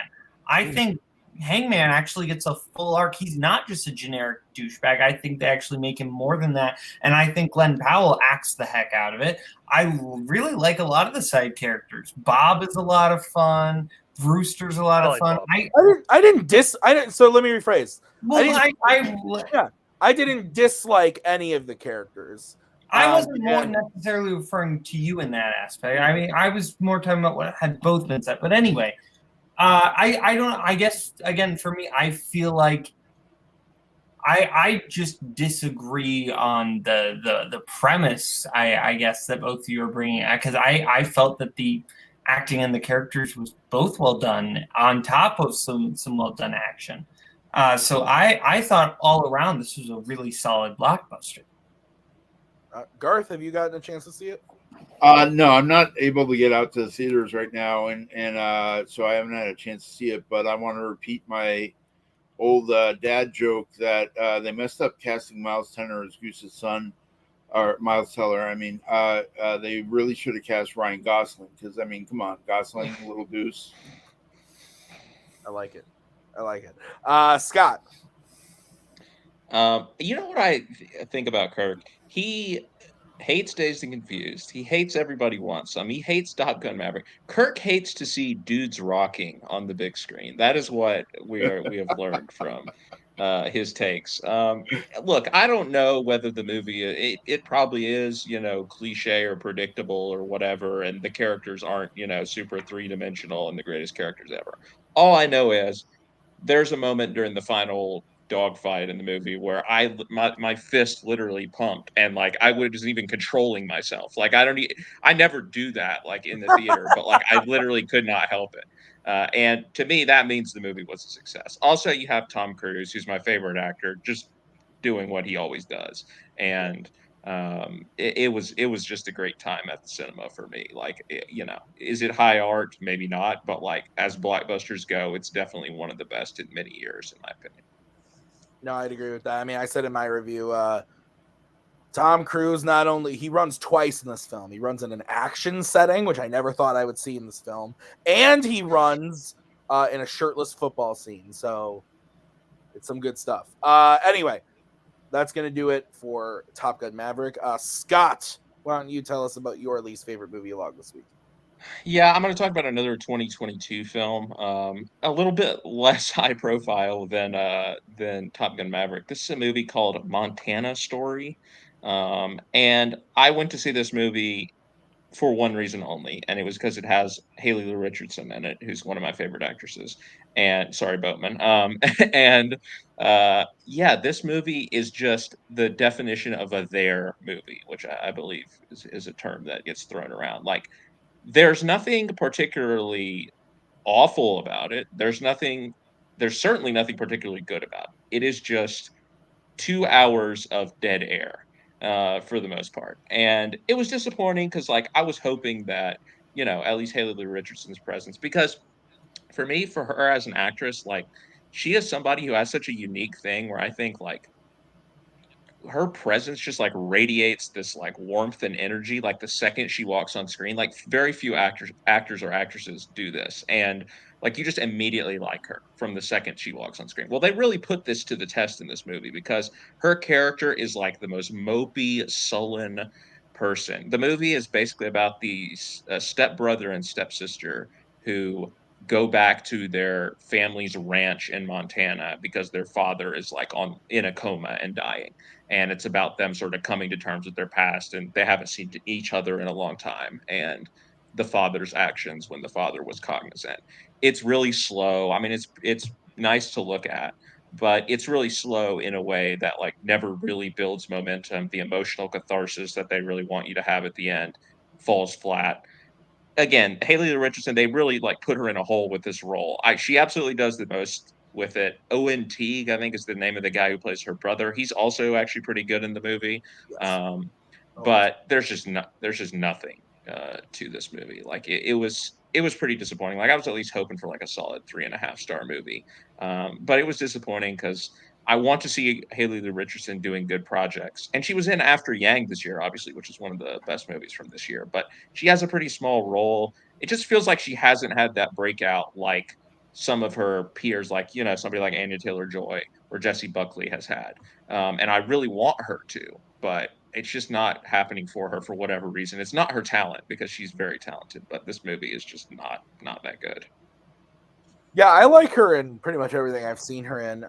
I think Hangman actually gets a full arc. He's not just a generic douchebag. I think they actually make him more than that. And I think Glenn Powell acts the heck out of it. I really like a lot of the side characters. Bob is a lot of fun. Brewster's a lot of fun. So let me rephrase. Well, I didn't dislike any of the characters. I wasn't more necessarily referring to you in that aspect. I mean, I was more talking about what had both been said. But anyway, I guess again for me, I feel like I just disagree on the premise. I guess that both of you are bringing, because I felt that the acting and the characters was both well done on top of some well done action. So I thought all around this was a really solid blockbuster. Garth, have you gotten a chance to see it? No, I'm not able to get out to the theaters right now, and so I haven't had a chance to see it. But I want to repeat my old dad joke that they messed up casting Miles Teller as Goose's son, or Miles Teller. I mean, they really should have cast Ryan Gosling because, I mean, come on, Gosling, little Goose. I like it. Scott. You know what I think about Kirk? He hates Dazed and Confused. He hates Everybody Wants Some. He hates Top Gun Maverick. Kirk hates to see dudes rocking on the big screen. That is what we have learned from his takes. Look, I don't know whether the movie it probably is, cliche or predictable or whatever, and the characters aren't, super three-dimensional and the greatest characters ever. All I know is there's a moment during the final dogfight in the movie where my fist literally pumped, and like I was even controlling myself. Like I never do that like in the theater, but like I literally could not help it. And to me, that means the movie was a success. Also, you have Tom Cruise, who's my favorite actor, just doing what he always does, and it was just a great time at the cinema for me. Like, is it high art? Maybe not, but like as blockbusters go, it's definitely one of the best in many years, in my opinion. No, I'd agree with that. I mean, I said in my review, Tom Cruise not only he runs twice in this film. He runs in an action setting, which I never thought I would see in this film, and he runs in a shirtless football scene. So it's some good stuff. Anyway, that's going to do it for Top Gun Maverick. Scott, why don't you tell us about your least favorite movie log this week? Yeah, I'm going to talk about another 2022 film, a little bit less high profile than Top Gun Maverick. This is a movie called Montana Story, and I went to see this movie for one reason only, and it was because it has Haley Lu Richardson in it, who's one of my favorite actresses. And sorry, Boatman. And yeah, this movie is just the definition of a there movie, which I believe is a term that gets thrown around. Like, there's nothing particularly awful about it. There's certainly nothing particularly good about it. It is just 2 hours of dead air, for the most part. And it was disappointing because, like, I was hoping that, at least Haley Lu Richardson's presence, because for her as an actress, like, she is somebody who has such a unique thing where I think, like, her presence just like radiates this like warmth and energy like the second she walks on screen. Like, very few actors or actresses do this, and like you just immediately like her from the second she walks on screen. Well, they really put this to the test in this movie because her character is like the most mopey, sullen person. The movie is basically about the stepbrother and stepsister who go back to their family's ranch in Montana because their father is like in a coma and dying, and it's about them sort of coming to terms with their past, and they haven't seen each other in a long time, and the father's actions when the father was cognizant. It's really slow. I mean, it's nice to look at, but it's really slow in a way that like never really builds momentum. The emotional catharsis that they really want you to have at the end falls flat. Again, Haley Lu Richardson, they really like put her in a hole with this role. She absolutely does the most with it. Owen Teague, I think, is the name of the guy who plays her brother. He's also actually pretty good in the movie. Yes. But there's just nothing to this movie. Like, it was pretty disappointing. Like, I was at least hoping for like a solid 3.5-star movie. But it was disappointing because I want to see Haley Lu Richardson doing good projects. And she was in After Yang this year, obviously, which is one of the best movies from this year. But she has a pretty small role. It just feels like she hasn't had that breakout like some of her peers, like, somebody like Anya Taylor-Joy or Jessie Buckley has had. And I really want her to, but it's just not happening for her for whatever reason. It's not her talent, because she's very talented, but this movie is just not that good. Yeah, I like her in pretty much everything I've seen her in.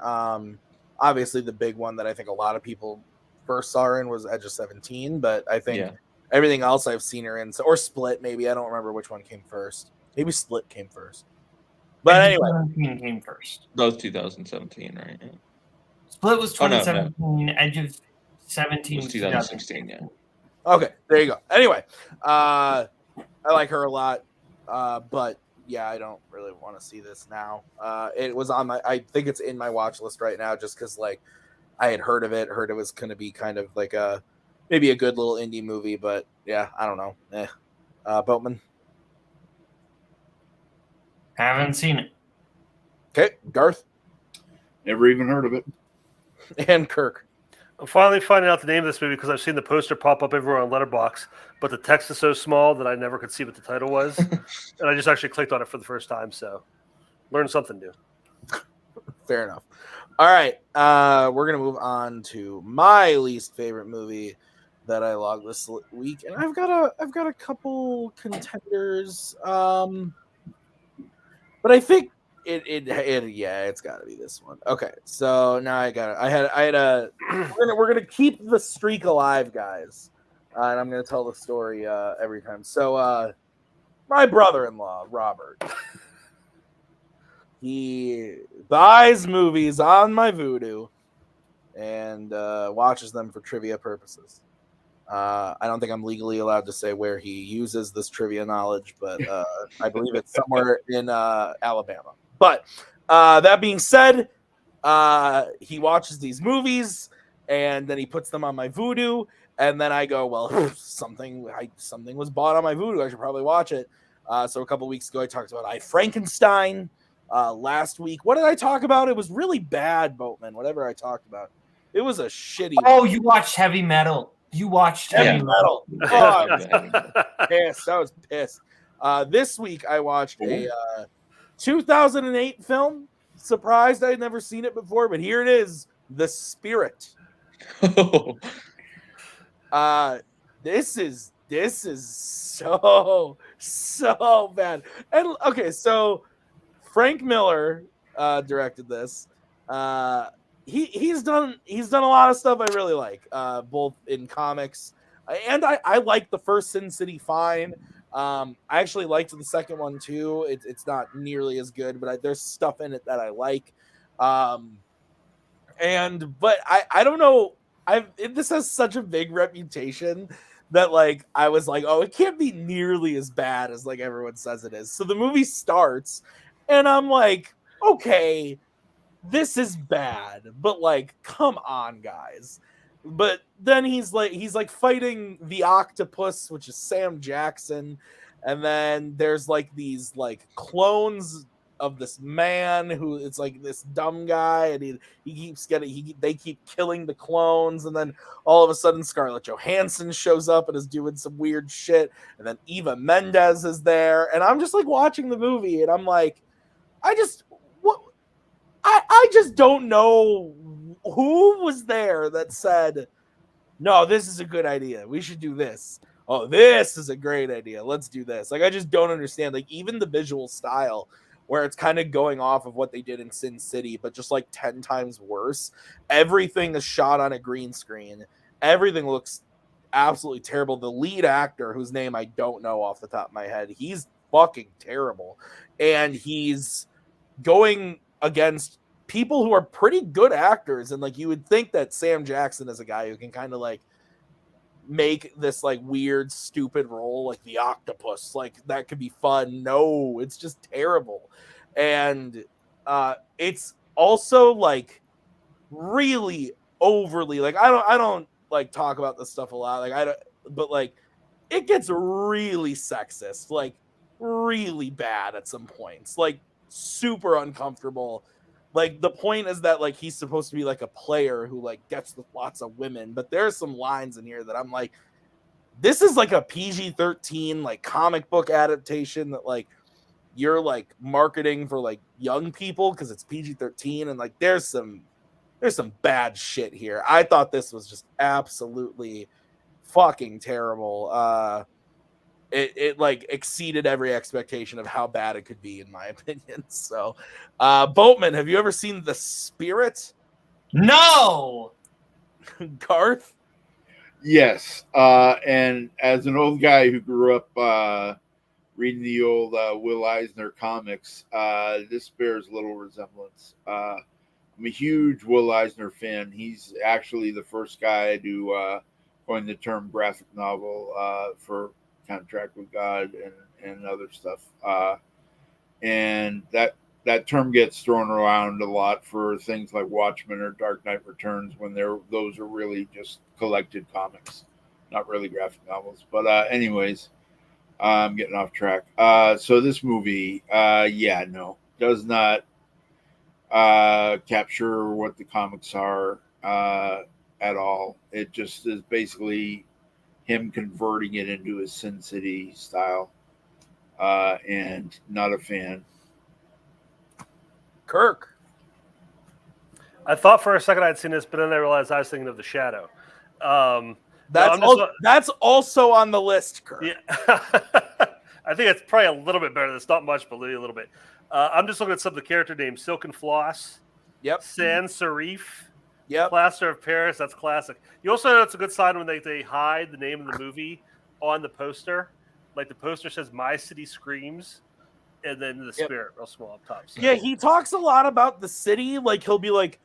Obviously, the big one that I think a lot of people first saw her in was Edge of 17, but I think everything else I've seen her in, or Split, maybe. I don't remember which one came first. Maybe Split came first. But anyway. 17 came first. Both 2017, right? Yeah. Split was 2017, Edge of 17 was 2016, yeah. Okay, there you go. Anyway, I like her a lot, but yeah, I don't really want to see this now. It was on I think it's in my watch list right now, just because like I had heard it was going to be kind of like maybe a good little indie movie, but yeah, I don't know. Boatman? Haven't seen it. Okay, Garth? Never even heard of it. And Kirk? I'm finally finding out the name of this movie because I've seen the poster pop up everywhere on Letterboxd, but the text is so small that I never could see what the title was. And I just actually clicked on it for the first time, so learn something new. Fair enough. All right, we're going to move on to my least favorite movie. that I logged this week, and I've got a couple contenders. But I think it's got to be this one. Okay, so now I had a. We're gonna keep the streak alive, guys, and I'm gonna tell the story every time. So, my brother-in-law Robert, he buys movies on my Vudu and watches them for trivia purposes. I don't think I'm legally allowed to say where he uses this trivia knowledge, but I believe it's somewhere in Alabama. But that being said, he watches these movies and then he puts them on my Vudu, and then I go, well, something was bought on my Vudu. I should probably watch it. So a couple weeks ago, I talked about I Frankenstein. Last week, what did I talk about? It was really bad, Boatman. Whatever I talked about, it was a shitty. Oh, you watched Heavy Metal. You watched Heavy Metal. Oh, I was pissed. I was pissed. This week I watched a 2008 film. Surprised I'd never seen it before, but here it is, The Spirit. This is so bad. And okay, so Frank Miller directed this. He's done a lot of stuff I really like, both in comics, and I like the first Sin City fine. I actually liked the second one too. It's not nearly as good, but there's stuff in it that I like. But I don't know. This has such a big reputation that like I was like, oh, it can't be nearly as bad as like everyone says it is. So the movie starts, and I'm like, okay, this is bad, but like, come on, guys. But then he's like fighting the octopus, which is Sam Jackson, and then there's like these like clones of this man who it's like this dumb guy, and they keep killing the clones, and then all of a sudden Scarlett Johansson shows up and is doing some weird shit, and then Eva Mendes is there, and I'm just like watching the movie, and I'm like, I just don't know who was there that said, no, this is a good idea. We should do this. Oh, this is a great idea. Let's do this. Like, I just don't understand. Like, even the visual style, where it's kind of going off of what they did in Sin City, but just like 10 times worse. Everything is shot on a green screen. Everything looks absolutely terrible. The lead actor, whose name I don't know off the top of my head, he's fucking terrible. And he's going against people who are pretty good actors, and like you would think that Sam Jackson is a guy who can kind of like make this like weird stupid role like the octopus, like that could be fun. No, it's just terrible. And it's also like really overly, like I don't like talk about this stuff a lot, like but like it gets really sexist, like really bad at some points, like super uncomfortable. Like the point is that like he's supposed to be like a player who like gets with lots of women, but there's some lines in here that I'm like, this is like a PG-13 like comic book adaptation that like you're like marketing for like young people because it's PG-13, and like there's some bad shit here. I thought this was just absolutely fucking terrible. It like exceeded every expectation of how bad it could be, in my opinion. So, Boatman, have you ever seen The Spirit? No. Garth? Yes. And as an old guy who grew up reading the old Will Eisner comics, this bears little resemblance. I'm a huge Will Eisner fan. He's actually the first guy to coin the term graphic novel for Contract with God and other stuff, and that term gets thrown around a lot for things like Watchmen or Dark Knight Returns, when those are really just collected comics, not really graphic novels. But anyways, I'm getting off track. So this movie, does not capture what the comics are at all. It just is basically him converting it into his Sin City style, and not a fan. Kirk? I thought for a second I'd seen this, but then I realized I was thinking of The Shadow. That's also on the list, Kirk. Yeah. I think it's probably a little bit better. That's not much, but maybe a little bit. I'm just looking at some of the character names. Silk and Floss. Yep. Sans Serif. Yep. Plaster of Paris. That's classic. You also know it's a good sign when they hide the name of the movie on the poster. Like the poster says "My City Screams," and then the spirit real small up top. So. Yeah, he talks a lot about the city. Like he'll be like,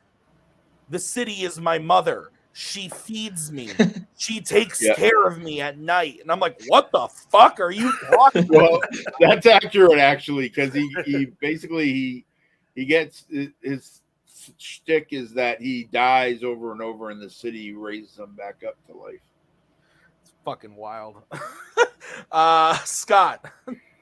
"The city is my mother. She feeds me. She takes care of me at night." And I'm like, "What the fuck are you talking about?" Well, that's accurate actually, because he basically he gets his shtick is that he dies over and over in the city, raises them back up to life. It's fucking wild. Scott.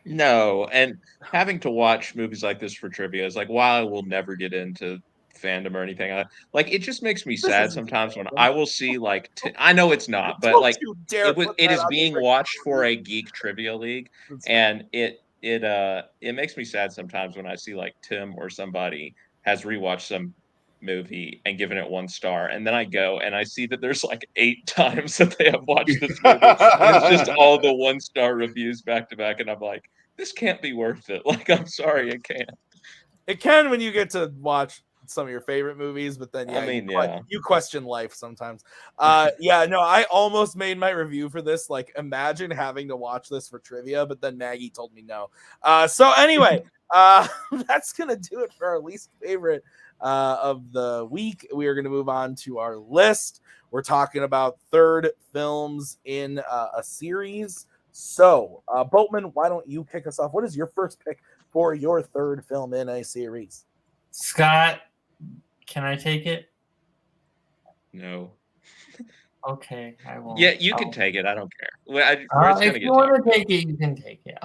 No, and having to watch movies like this for trivia is like, while I will never get into fandom or anything, like it just makes me sad sometimes when I will see like I know it's not, but like it is being watched for a geek trivia league, and it makes me sad sometimes when I see like Tim or somebody has rewatched some movie and given it 1 star, and then I go and I see that there's like 8 times that they have watched this movie, and it's just all the 1-star reviews back to back, and I'm like, this can't be worth it. Like, I'm sorry, it can't. It can when you get to watch some of your favorite movies, but then you question life sometimes. I almost made my review for this. Like, imagine having to watch this for trivia, but then Maggie told me no. So anyway, that's gonna do it for our least favorite of the week. We are gonna move on to our list. We're talking about third films in a series. So, Boatman, why don't you kick us off? What is your first pick for your third film in a series? Scott, can I take it? No. Okay, I won't. Yeah, you can take it. I don't care. If you want to take it, you can take it.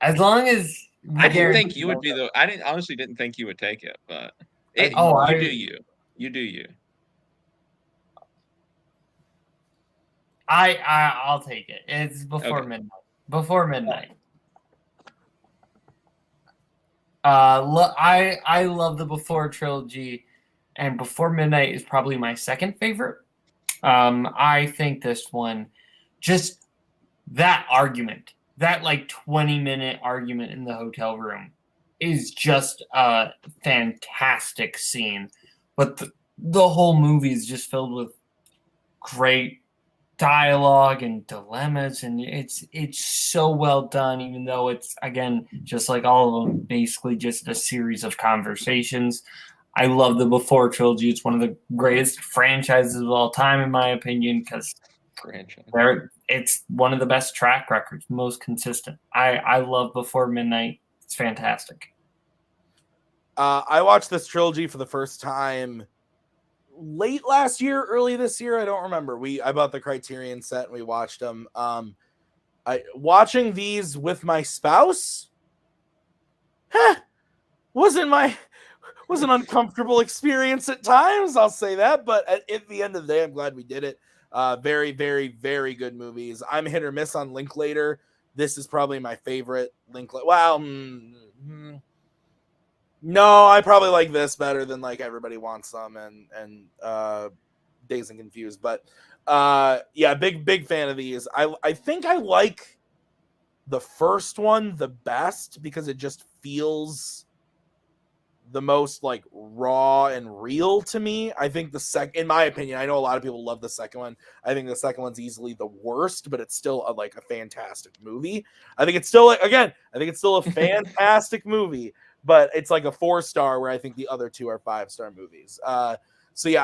As long as I didn't think you would be the. I honestly didn't think you would take it, but you do you. You do you. I'll take it. It's before midnight. Before midnight. I love the Before trilogy, and Before Midnight is probably my second favorite. I think this one, just that argument, that like 20-minute argument in the hotel room, is just a fantastic scene. But the whole movie is just filled with great dialogue and dilemmas, and it's so well done, even though it's, again, just like all of them, basically just a series of conversations. I love the Before trilogy. It's one of the greatest franchises of all time, in my opinion, because it's one of the best track records, most consistent. I love Before Midnight. It's fantastic. I watched this trilogy for the first time late last year, early this year. I don't remember. I bought the Criterion set and we watched them. Watching these with my spouse was an uncomfortable experience at times. I'll say that, but at the end of the day, I'm glad we did it. Very, very, very good movies. I'm hit or miss on Linklater. This is probably my favorite Linklater. Well, no, I probably like this better than like Everybody Wants Some and Dazed and Confused. But big fan of these. I think I like the first one the best because it just feels the most like raw and real to me. I think the second, in my opinion, I know a lot of people love the second one. I think the second one's easily the worst, but it's still a fantastic movie. I think it's still a fantastic movie. But it's like a 4-star where I think the other 2 are 5-star movies. I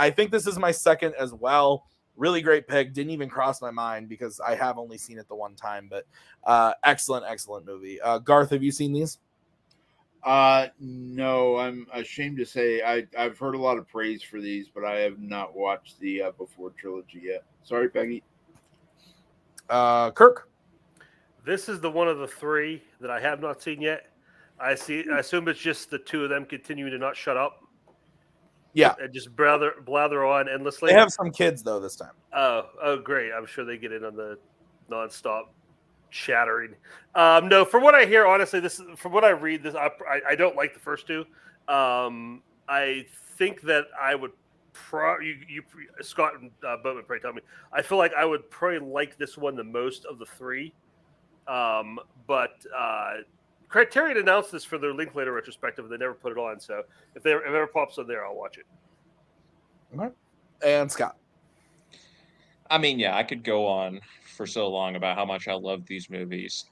think this is my second as well. Really great pick. Didn't even cross my mind because I have only seen it the one time. But excellent movie. Garth, have you seen these? No, I'm ashamed to say I've heard a lot of praise for these, but I have not watched the Before trilogy yet. Sorry, Peggy. Kirk? This is the one of the 3 that I have not seen yet. I assume it's just the 2 of them continuing to not shut up. Yeah. And just blather on endlessly. They have some kids, though, this time. Oh, great. I'm sure they get in on the nonstop shattering. No, from what I hear, honestly, from what I read, I don't like the first 2. I think that I would Scott and Boatman probably tell me. I feel like I would probably like this one the most of the three. But Criterion announced this for their Linklater retrospective, and they never put it on. So if it ever pops on there, I'll watch it. All right. And Scott. I mean, yeah, I could go on for so long about how much I love these movies.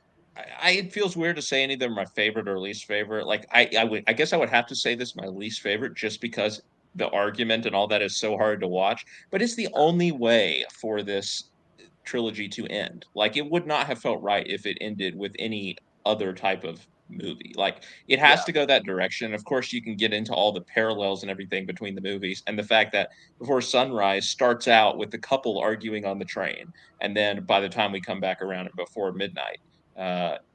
It feels weird to say any of them are my favorite or least favorite. Like I guess I would have to say this my least favorite just because the argument and all that is so hard to watch. But it's the only way for this trilogy to end. Like it would not have felt right if it ended with any other type of movie. Like it has to go that direction. Of course, you can get into all the parallels and everything between the movies, and the fact that Before Sunrise starts out with the couple arguing on the train, and then by the time we come back around and before midnight,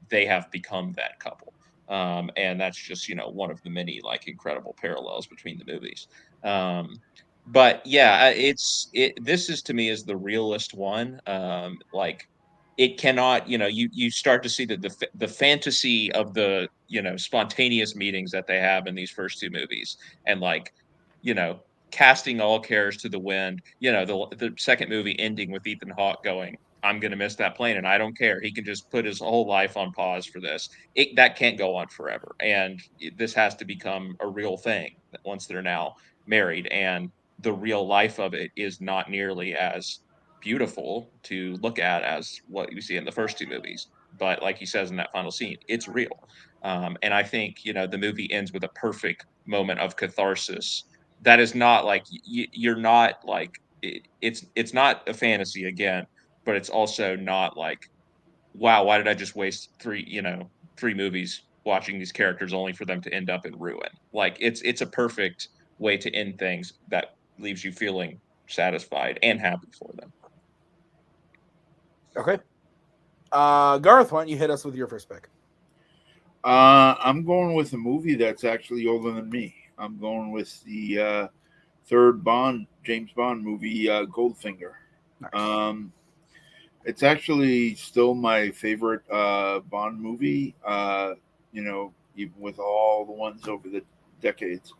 they have become that couple. And that's just one of the many like incredible parallels between the movies. But yeah, this is to me is the realest one. Like it cannot, you start to see the fantasy of the spontaneous meetings that they have in these first two movies, and like casting all cares to the wind. The second movie ending with Ethan Hawke going, I'm going to miss that plane and I don't care. He can just put his whole life on pause for this. That can't go on forever. And this has to become a real thing once they're now married. And the real life of it is not nearly as beautiful to look at as what you see in the first two movies. But like he says in that final scene, it's real. And I think, the movie ends with a perfect moment of catharsis. That is not like, you're not like, it's not a fantasy again, but it's also not like, wow, why did I just waste three movies watching these characters only for them to end up in ruin? Like it's a perfect way to end things that leaves you feeling satisfied and happy for them. Okay. Garth, why don't you hit us with your first pick? I'm going with a movie that's actually older than me. I'm going with the third James Bond movie, Goldfinger. Nice. It's actually still my favorite Bond movie, even with all the ones over the decades.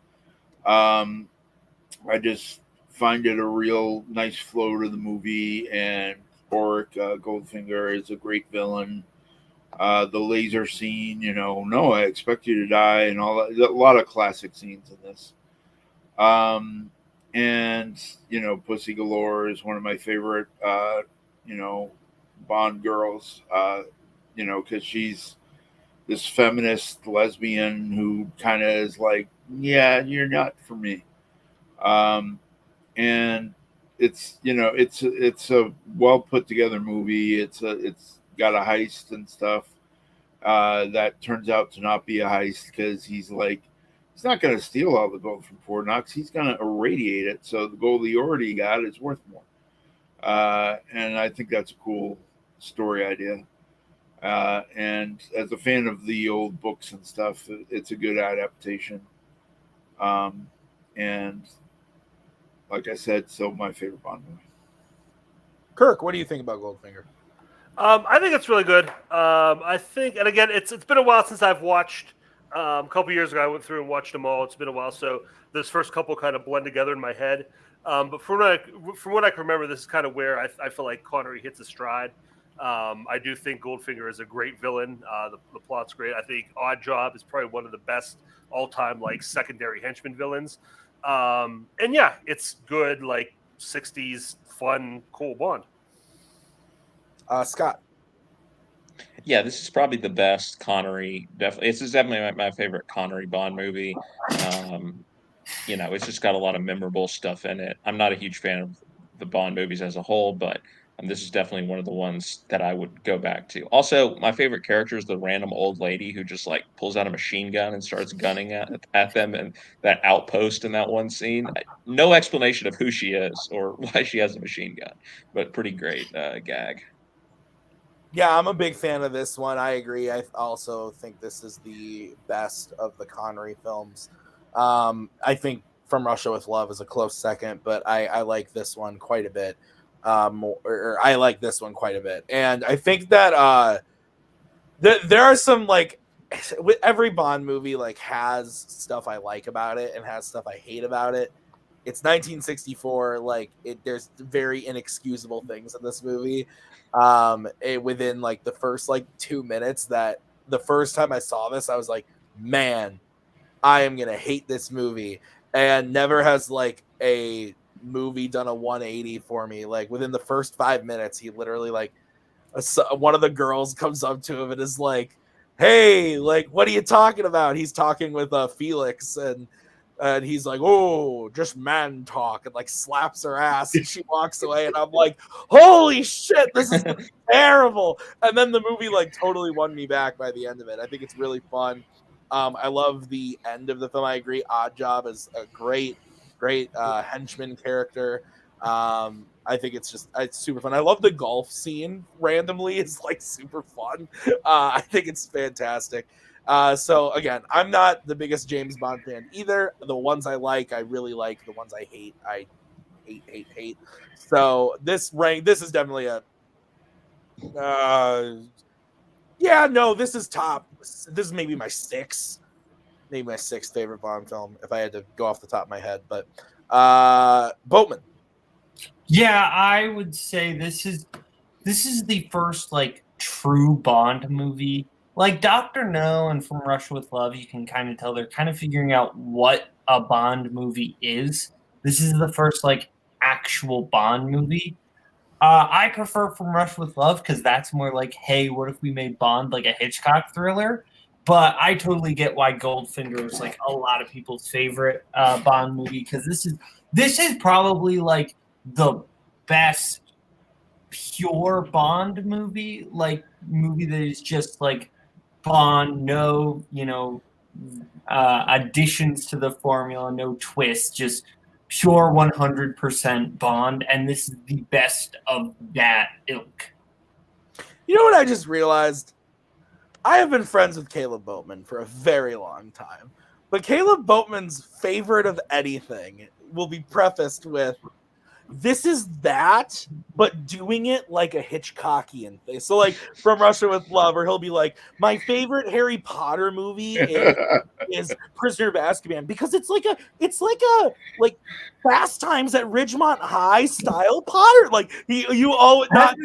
I just find it a real nice flow to the movie, and Boric Goldfinger is a great villain. The laser scene, no, I expect you to die, and all that. A lot of classic scenes in this. And Pussy Galore is one of my favorite, Bond girls, because she's this feminist lesbian who kind of is like, yeah, you're not for me. And it's a well put together movie. It's got a heist and stuff that turns out to not be a heist, because he's not going to steal all the gold from Fort Knox. He's going to irradiate it, so the gold he already got is worth more. And I think that's a cool story idea. And as a fan of the old books and stuff, it's a good adaptation. And like I said, so my favorite Bond movie. Kirk, what do you think about Goldfinger? I think it's really good. I think, and again, it's been a while since I've watched. A couple years ago, I went through and watched them all. It's been a while, so this first couple kind of blend together in my head. But from what I can remember, this is kind of where I feel like Connery hits a stride. I do think Goldfinger is a great villain. The plot's great. I think Odd Job is probably one of the best all-time secondary henchman villains. And yeah, it's good, 60s fun, cool Bond. Scott. Yeah, this is probably the best Connery. This is definitely my favorite Connery Bond movie. It's just got a lot of memorable stuff in it. I'm not a huge fan of the Bond movies as a whole, but this is definitely one of the ones that I would go back to. Also, my favorite character is the random old lady who just pulls out a machine gun and starts gunning at them, and that outpost in that one scene. No explanation of who she is or why she has a machine gun, but pretty great gag. Yeah, I'm a big fan of this one. I agree. I also think this is the best of the Connery films. I think From Russia with Love is a close second, but I like this one quite a bit. I like this one quite a bit. And I think that there are some, with every Bond movie, has stuff I like about it and has stuff I hate about it. it's 1964. Like there's very inexcusable things in this movie. Within like the first like 2 minutes, that the first time I saw this, I was like, man, I am gonna hate this movie. And never has like a movie done a 180 for me. Like within the first 5 minutes, he literally like one of the girls comes up to him and is like, hey, like, what are you talking about? He's talking with Felix, and he's like, oh, just man talk, and like slaps her ass, and she walks away, and I'm like, holy shit, this is terrible. And then the movie like totally won me back by the end of it. I think it's really fun. I love the end of the film. I agree. Oddjob is a great henchman character. I think it's super fun. I love the golf scene randomly. It's like super fun. I think it's fantastic. So again, I'm not the biggest James Bond fan either. The ones I like, I really like. The ones I hate, I hate. So this is definitely a this is top. This is maybe my sixth favorite Bond film if I had to go off the top of my head. But Boatman. Yeah, I would say this is the first like true Bond movie. Like Dr. No and From Russia with Love, you can kind of tell they're kind of figuring out what a Bond movie is. This is the first like actual Bond movie. I prefer From Russia with Love because that's more like, hey, what if we made Bond like a Hitchcock thriller? But I totally get why Goldfinger is like a lot of people's favorite Bond movie, because this is probably like the best pure Bond movie, like movie that is just like Bond, no, additions to the formula, no twists, just pure 100% Bond, and this is the best of that ilk. You know what I just realized? I have been friends with Kaleb Boatman for a very long time, but Kaleb Boatman's favorite of anything will be prefaced with, this is that, but doing it like a Hitchcockian thing. So like From Russia with Love, or he'll be like, my favorite Harry Potter movie is Prisoner of Azkaban, because it's like a Fast Times at Ridgemont High style Potter. Like you always not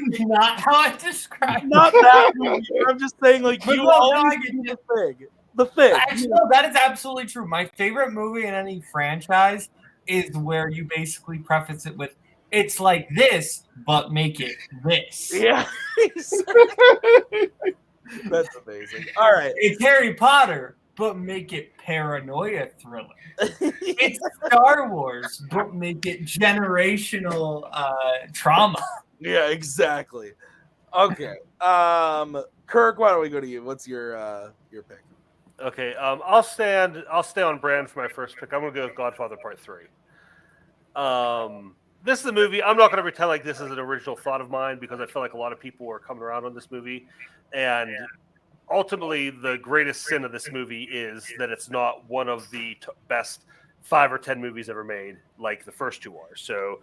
how I described not that movie. I'm just saying like you always do the thing. Actually, no, that is absolutely true. My favorite movie in any franchise is where you basically preface it with, it's like this, but make it this. Yeah. That's amazing. All right. It's Harry Potter, but make it paranoia thriller. It's Star Wars, but make it generational trauma. Yeah, exactly. Okay. Kirk, why don't we go to you? What's your pick? Okay, I'll stay on brand for my first pick. I'm gonna go with Godfather Part 3. This is a movie. I'm not gonna pretend like this is an original thought of mine, because I feel like a lot of people are coming around on this movie, and ultimately the greatest sin of this movie is that it's not one of the best 5 or 10 movies ever made, like the first two are. So,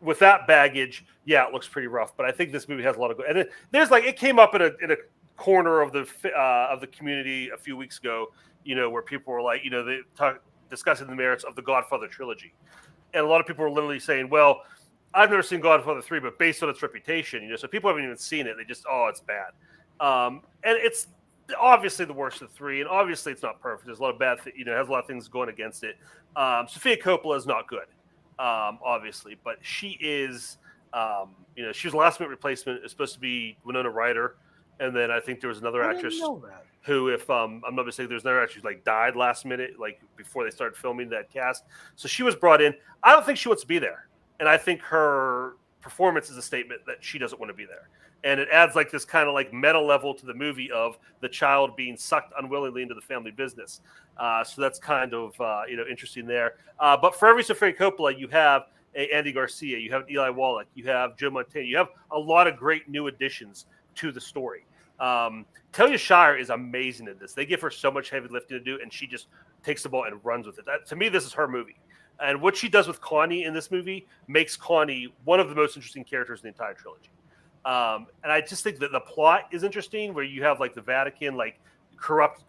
with that baggage, yeah, it looks pretty rough, but I think this movie has a lot of good. And it came up in a corner of the community a few weeks ago, where people were like, discussing the merits of the Godfather trilogy, and a lot of people were literally saying, well, I've never seen Godfather 3, but based on its reputation, so people haven't even seen it, they just, it's bad, and it's obviously the worst of the three, and obviously it's not perfect. There's a lot of bad it has a lot of things going against it. Sofia Coppola is not good, obviously, but she is, she was a last minute replacement. It's supposed to be Winona Ryder. And then I think there was another actress who, if I'm not mistaken, there's another actress who died last minute, before they started filming that cast. So she was brought in. I don't think she wants to be there, and I think her performance is a statement that she doesn't want to be there. And it adds this kind of meta level to the movie of the child being sucked unwillingly into the family business. So that's kind of interesting there. But for every Sofia Coppola, you have Andy Garcia, you have Eli Wallach, you have Joe Montana, you have a lot of great new additions to the story. Talia Shire is amazing at this. They give her so much heavy lifting to do, and she just takes the ball and runs with it. To me, this is her movie. And what she does with Connie in this movie makes Connie one of the most interesting characters in the entire trilogy. And I just think that the plot is interesting, where you have the Vatican, corrupt,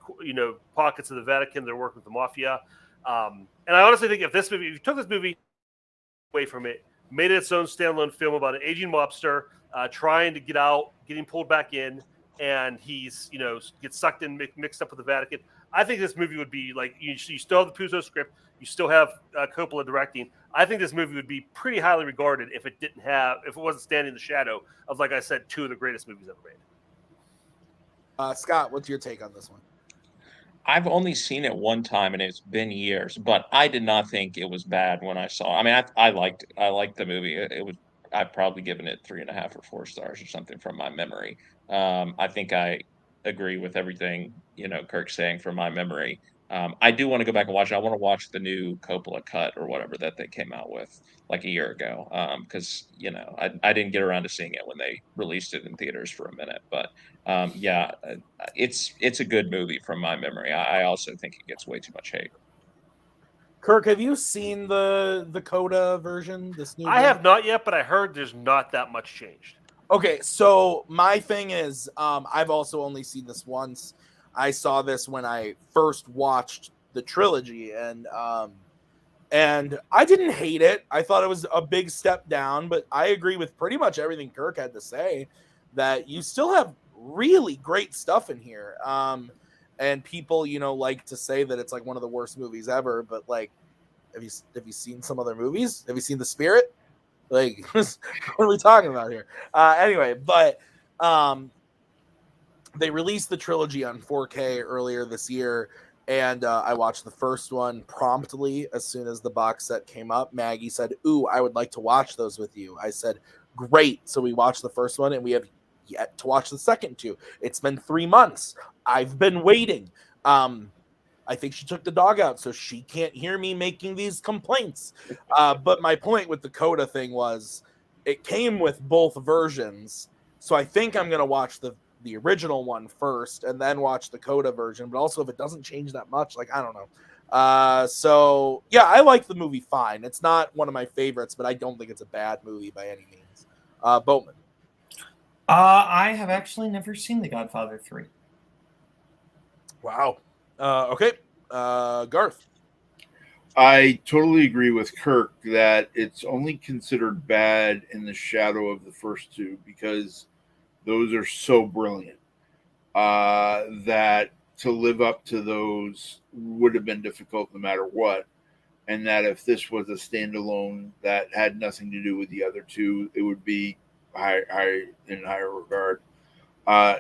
pockets of the Vatican that are working with the mafia. And I honestly think if you took this movie away from it, made it its own standalone film about an aging mobster trying to get out, getting pulled back in, and he's gets sucked in, mixed up with the Vatican. I think this movie would be like you still have the Puzo script, you still have Coppola directing. I think this movie would be pretty highly regarded if it wasn't standing in the shadow of, like I said, two of the greatest movies ever made. Scott, what's your take on this one? I've only seen it one time, and it's been years, but I did not think it was bad when I saw it. I mean, I liked it. I liked the movie. It was I've probably given it 3.5 or 4 stars or something from my memory. I think I agree with everything Kirk's saying from my memory. I do want to go back and watch it. I want to watch the new Coppola cut or whatever that they came out with like a year ago, because I didn't get around to seeing it when they released it in theaters for a minute. But it's a good movie from my memory. I also think it gets way too much hate. Kirk, have you seen the Coda version? This new I have not yet, but I heard there's not that much changed. Okay, so my thing is, I've also only seen this once. I saw this when I first watched the trilogy, and I didn't hate it. I thought it was a big step down, but I agree with pretty much everything Kirk had to say, that you still have really great stuff in here. And people, like to say that it's like one of the worst movies ever, but like, have you seen some other movies? Have you seen The Spirit? Like, what are we talking about here? Anyway, but they released the trilogy on 4K earlier this year, and I watched the first one promptly as soon as the box set came up. Maggie said, "Ooh, I would like to watch those with you." I said, "Great." So we watched the first one, and we have yet to watch the second two. It's been 3 months. I've been waiting. I think she took the dog out, so she can't hear me making these complaints. But my point with the Coda thing was it came with both versions. So I think I'm going to watch the original one first and then watch the Coda version. But also, if it doesn't change that much, like, I don't know. So, yeah, I like the movie fine. It's not one of my favorites, but I don't think it's a bad movie by any means. Boatman. I have actually never seen The Godfather 3. Wow. Okay. Garth. I totally agree with Kirk that it's only considered bad in the shadow of the first two because those are so brilliant that to live up to those would have been difficult no matter what. And that if this was a standalone that had nothing to do with the other two, it would be higher regard.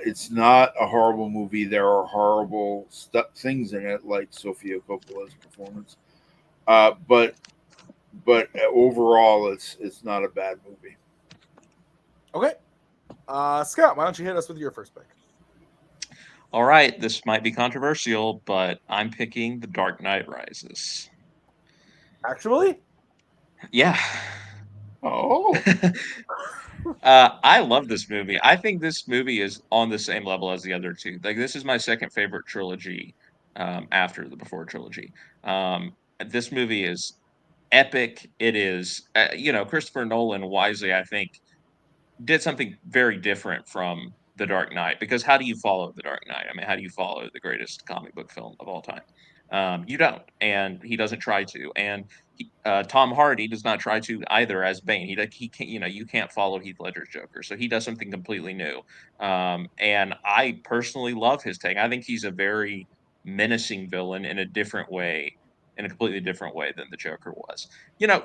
It's not a horrible movie. There are horrible things in it, like Sofia Coppola's performance. But overall, it's not a bad movie. Okay. Scott, why don't you hit us with your first pick? All right, this might be controversial, but I'm picking The Dark Knight Rises. Actually? Yeah. Oh. I love this movie. I think this movie is on the same level as the other two. Like, this is my second favorite trilogy after the Before trilogy. This movie is epic. It is, Christopher Nolan wisely, I think, did something very different from The Dark Knight, because how do you follow The Dark Knight? I mean, how do you follow the greatest comic book film of all time? You don't, and he doesn't try to. And Tom Hardy does not try to either as Bane. He can't, you can't follow Heath Ledger's Joker, so he does something completely new. And I personally love his take. I think he's a very menacing villain in a different way, in a completely different way than the Joker was.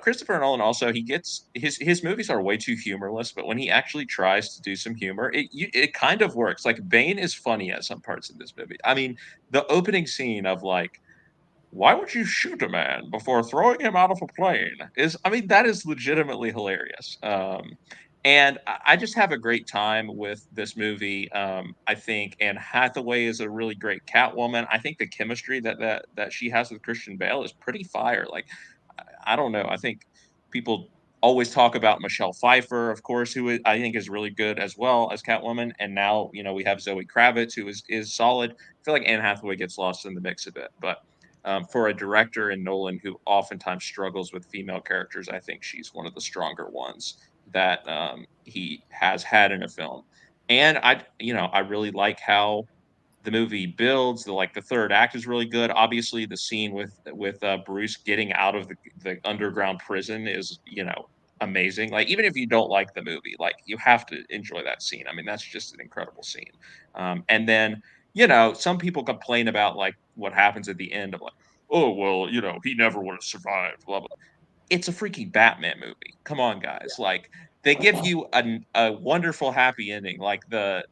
Christopher Nolan also, he gets his movies are way too humorless, but when he actually tries to do some humor, it kind of works. Like, Bane is funny at some parts of this movie. I mean, the opening scene of, like, why would you shoot a man before throwing him out of a plane that is legitimately hilarious. And I just have a great time with this movie. I think Anne Hathaway is a really great Catwoman. I think the chemistry that she has with Christian Bale is pretty fire. Like, I don't know. I think people always talk about Michelle Pfeiffer, of course, who I think is really good as well as Catwoman. And now, we have Zoe Kravitz, who is solid. I feel like Anne Hathaway gets lost in the mix a bit, but for a director in Nolan who oftentimes struggles with female characters, I think she's one of the stronger ones that he has had in a film. And I really like how the movie builds. The third act is really good. Obviously, the scene with Bruce getting out of the underground prison is, amazing. Like, even if you don't like the movie, like, you have to enjoy that scene. I mean, that's just an incredible scene. And then, some people complain about like what happens at the end of like, oh well, he never would have survived. Blah blah. It's a freaking Batman movie. Come on, guys. Like, they give you a wonderful happy ending. Like the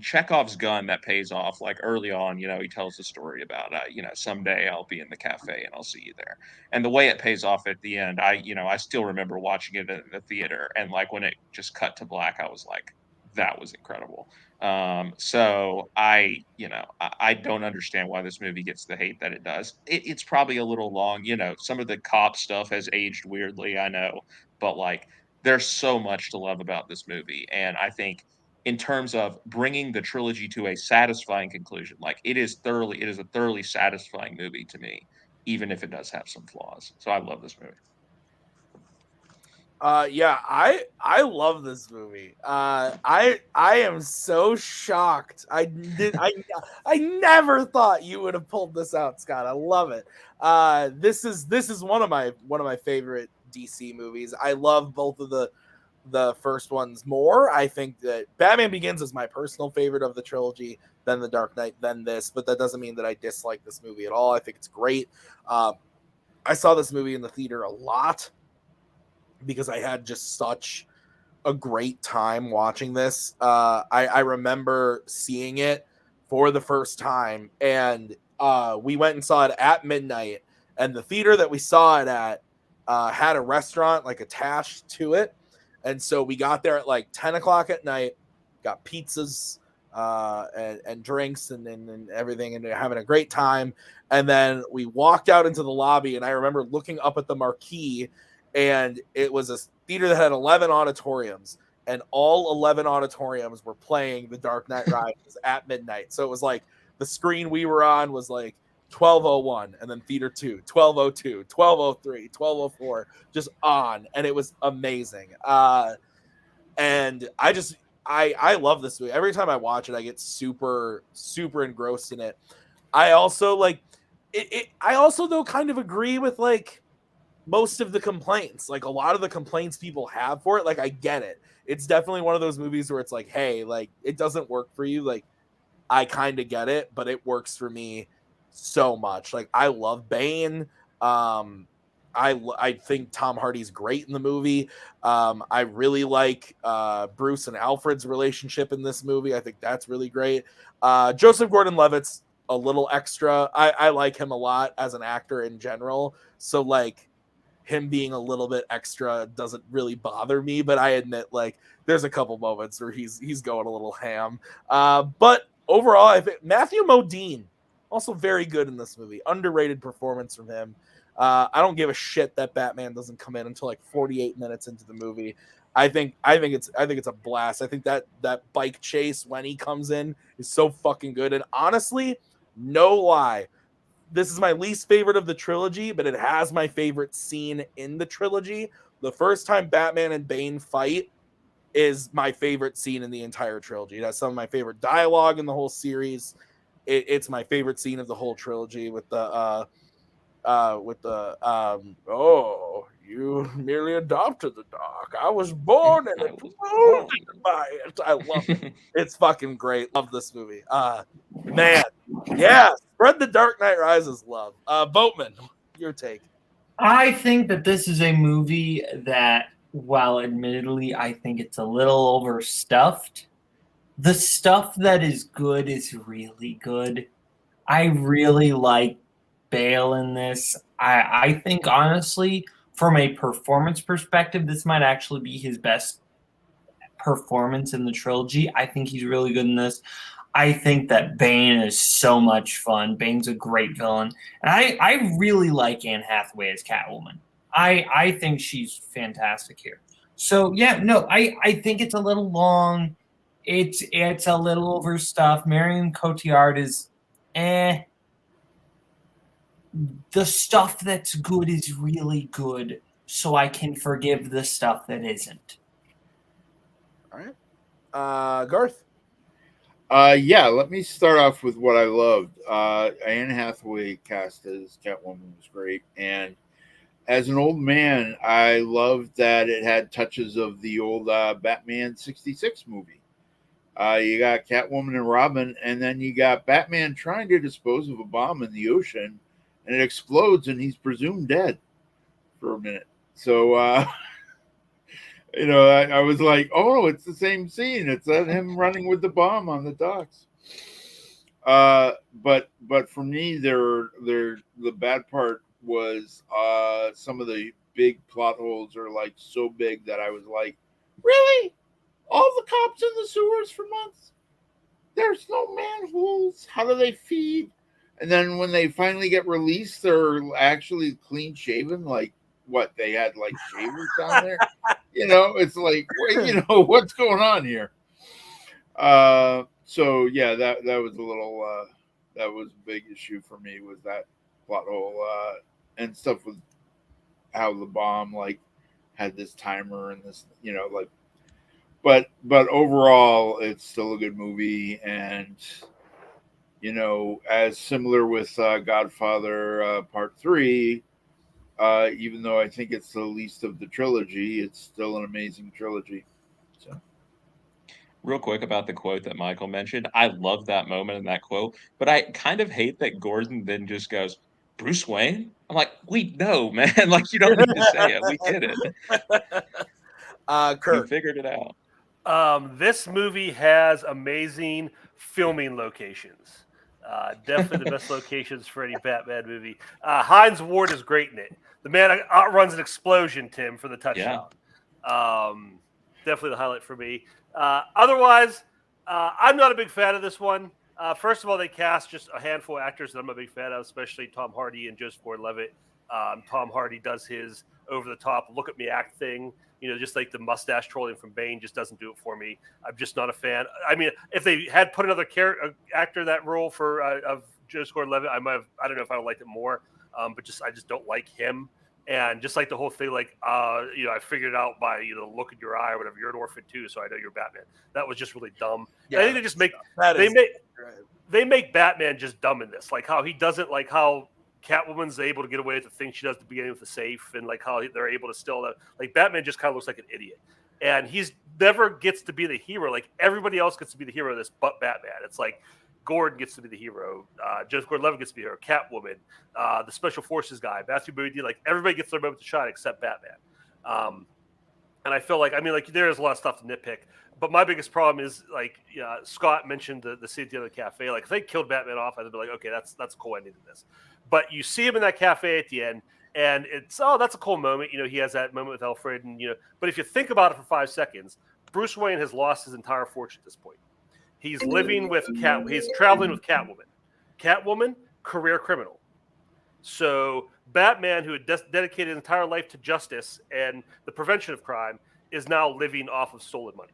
Chekhov's gun that pays off. Like, early on, he tells the story about someday I'll be in the cafe and I'll see you there. And the way it pays off at the end, I still remember watching it in the theater, and like when it just cut to black, I was like, that was incredible. So I don't understand why this movie gets the hate that it does. It's probably a little long. Some of the cop stuff has aged weirdly, I know, but like, there's so much to love about this movie. And I think in terms of bringing the trilogy to a satisfying conclusion, like, it is a thoroughly satisfying movie to me, even if it does have some flaws. So I love this movie. Yeah, I love this movie. I am so shocked. I never thought you would have pulled this out, Scott. I love it. This is one of my favorite DC movies. I love both of the first ones more. I think that Batman Begins is my personal favorite of the trilogy, then The Dark Knight, then this, but that doesn't mean that I dislike this movie at all. I think it's great. I saw this movie in the theater a lot because I had just such a great time watching this. I remember seeing it for the first time, and we went and saw it at midnight, and the theater that we saw it at had a restaurant like attached to it. And so we got there at like 10 o'clock at night, got pizzas and drinks and everything, and having a great time. And then we walked out into the lobby, and I remember looking up at the marquee, and it was a theater that had 11 auditoriums, and all 11 auditoriums were playing The Dark Knight Rises at midnight. So it was like the screen we were on was like 12:01, and then theater 2, 12:02, 12:03, 12:04, just on, and it was amazing. And I love this movie. Every time I watch it, I get super engrossed in it. I also like it. I also, though, kind of agree with like most of the complaints. Like, a lot of the complaints people have for it, like, I get it. It's definitely one of those movies where it's like, hey, like, it doesn't work for you. Like, I kind of get it, but it works for me so much. Like, I love Bane. I think Tom Hardy's great in the movie. I really like Bruce and Alfred's relationship in this movie. I think that's really great. Joseph Gordon-Levitt's a little extra. I like him a lot as an actor in general. So, like, him being a little bit extra doesn't really bother me, but I admit, like, there's a couple moments where he's going a little ham. But overall, I think Matthew Modine, also very good in this movie. Underrated performance from him. I don't give a shit that Batman doesn't come in until like 48 minutes into the movie. I think it's a blast. I think that bike chase when he comes in is so fucking good. And honestly, no lie, this is my least favorite of the trilogy, but it has my favorite scene in the trilogy. The first time Batman and Bane fight is my favorite scene in the entire trilogy. It has some of my favorite dialogue in the whole series. It's my favorite scene of the whole trilogy with the oh, you merely adopted the dark. I was born in it, by it. I love it. It's fucking great. Love this movie. Man, yeah, spread the Dark Knight Rises love. Boatman, your take. I think that this is a movie that, while admittedly I think it's a little overstuffed, the stuff that is good is really good. I really like Bale in this. I think, honestly, from a performance perspective, this might actually be his best performance in the trilogy. I think he's really good in this. I think that Bane is so much fun. Bane's a great villain. And I really like Anne Hathaway as Catwoman. I think she's fantastic here. So, yeah, no, I think it's a little long. It's a little overstuffed. Marion Cotillard is the stuff that's good is really good, so I can forgive the stuff that isn't. All right. Garth? Yeah, let me start off with what I loved. Anne Hathaway cast as Catwoman was great, and as an old man, I loved that it had touches of the old Batman '66 movie. You got Catwoman and Robin, and then you got Batman trying to dispose of a bomb in the ocean, and it explodes, and he's presumed dead for a minute. So, I was like, oh, it's the same scene. It's him running with the bomb on the docks. But for me, the bad part was some of the big plot holes are like so big that I was like, really? All the cops in the sewers for months? There's no manholes. How do they feed? And then when they finally get released, they're actually clean shaven. Like what? They had like shavers down there. It's like, what's going on here? So yeah, that was a little that was a big issue for me, was that plot hole and stuff with how the bomb like had this timer and this, like. But overall, it's still a good movie, and as similar with Godfather Part 3, even though I think it's the least of the trilogy, it's still an amazing trilogy. So, Real quick about the quote that Michael mentioned, I love that moment in that quote, but I kind of hate that Gordon then just goes, Bruce Wayne? I'm like, we know, man. Like, you don't need to say it. We get it. Kurt. We figured it out. This movie has amazing filming locations. Definitely the best locations for any Batman movie. Hines Ward is great in it. The man outruns an explosion, Tim, for the touchdown. Yeah. Definitely the highlight for me. Otherwise, I'm not a big fan of this one. First of all, they cast just a handful of actors that I'm a big fan of, especially Tom Hardy and Joseph Gordon-Levitt. Tom Hardy does his over-the-top look at me act thing. Just like the mustache trolling from Bane just doesn't do it for me. I'm just not a fan. I mean, if they had put another actor in that role for of Joseph Gordon-Levitt, I don't know if I would like it more. But I just don't like him. And just like the whole thing, like I figured it out by the look in your eye or whatever. You're an orphan too, so I know you're Batman. That was just really dumb. Yeah, I think they just they make Batman just dumb in this, like how he doesn't like how Catwoman's able to get away with the thing she does at the beginning with the safe, and like how they're able to still like Batman just kind of looks like an idiot, and he's never gets to be the hero. Like everybody else gets to be the hero of this, but Batman. It's like Gordon gets to be the hero, Joseph Gordon-Levitt gets to be the hero, Catwoman, the Special Forces guy, Matthew Modine, like everybody gets their moment to shine except Batman. And I feel like there is a lot of stuff to nitpick, but my biggest problem is like Scott mentioned the scene at the other cafe. Like if they killed Batman off, I'd be like, okay, that's a cool ending to this. But you see him in that cafe at the end, and it's that's a cool moment. He has that moment with Alfred, and But if you think about it for 5 seconds, Bruce Wayne has lost his entire fortune at this point. He's living with He's traveling with Catwoman. Catwoman, career criminal. So Batman, who had dedicated his entire life to justice and the prevention of crime, is now living off of stolen money.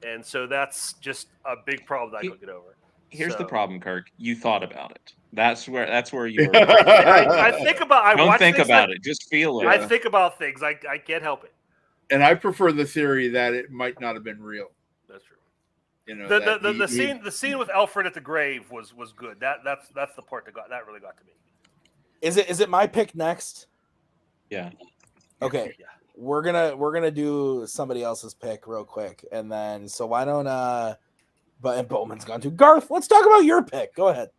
And so that's just a big problem that I couldn't get over. Here's the problem, Kirk. You thought about it. That's where you were. I think about. Don't think about it. Just feel it. I think about things. I can't help it. And I prefer the theory that it might not have been real. That's true. The scene with Alfred at the grave was good. That's the part that really got to me. Is it my pick next? Yeah. Okay. Yeah. We're gonna do somebody else's pick real quick, and then so why don't But Boatman's gone to Garth. Let's talk about your pick. Go ahead.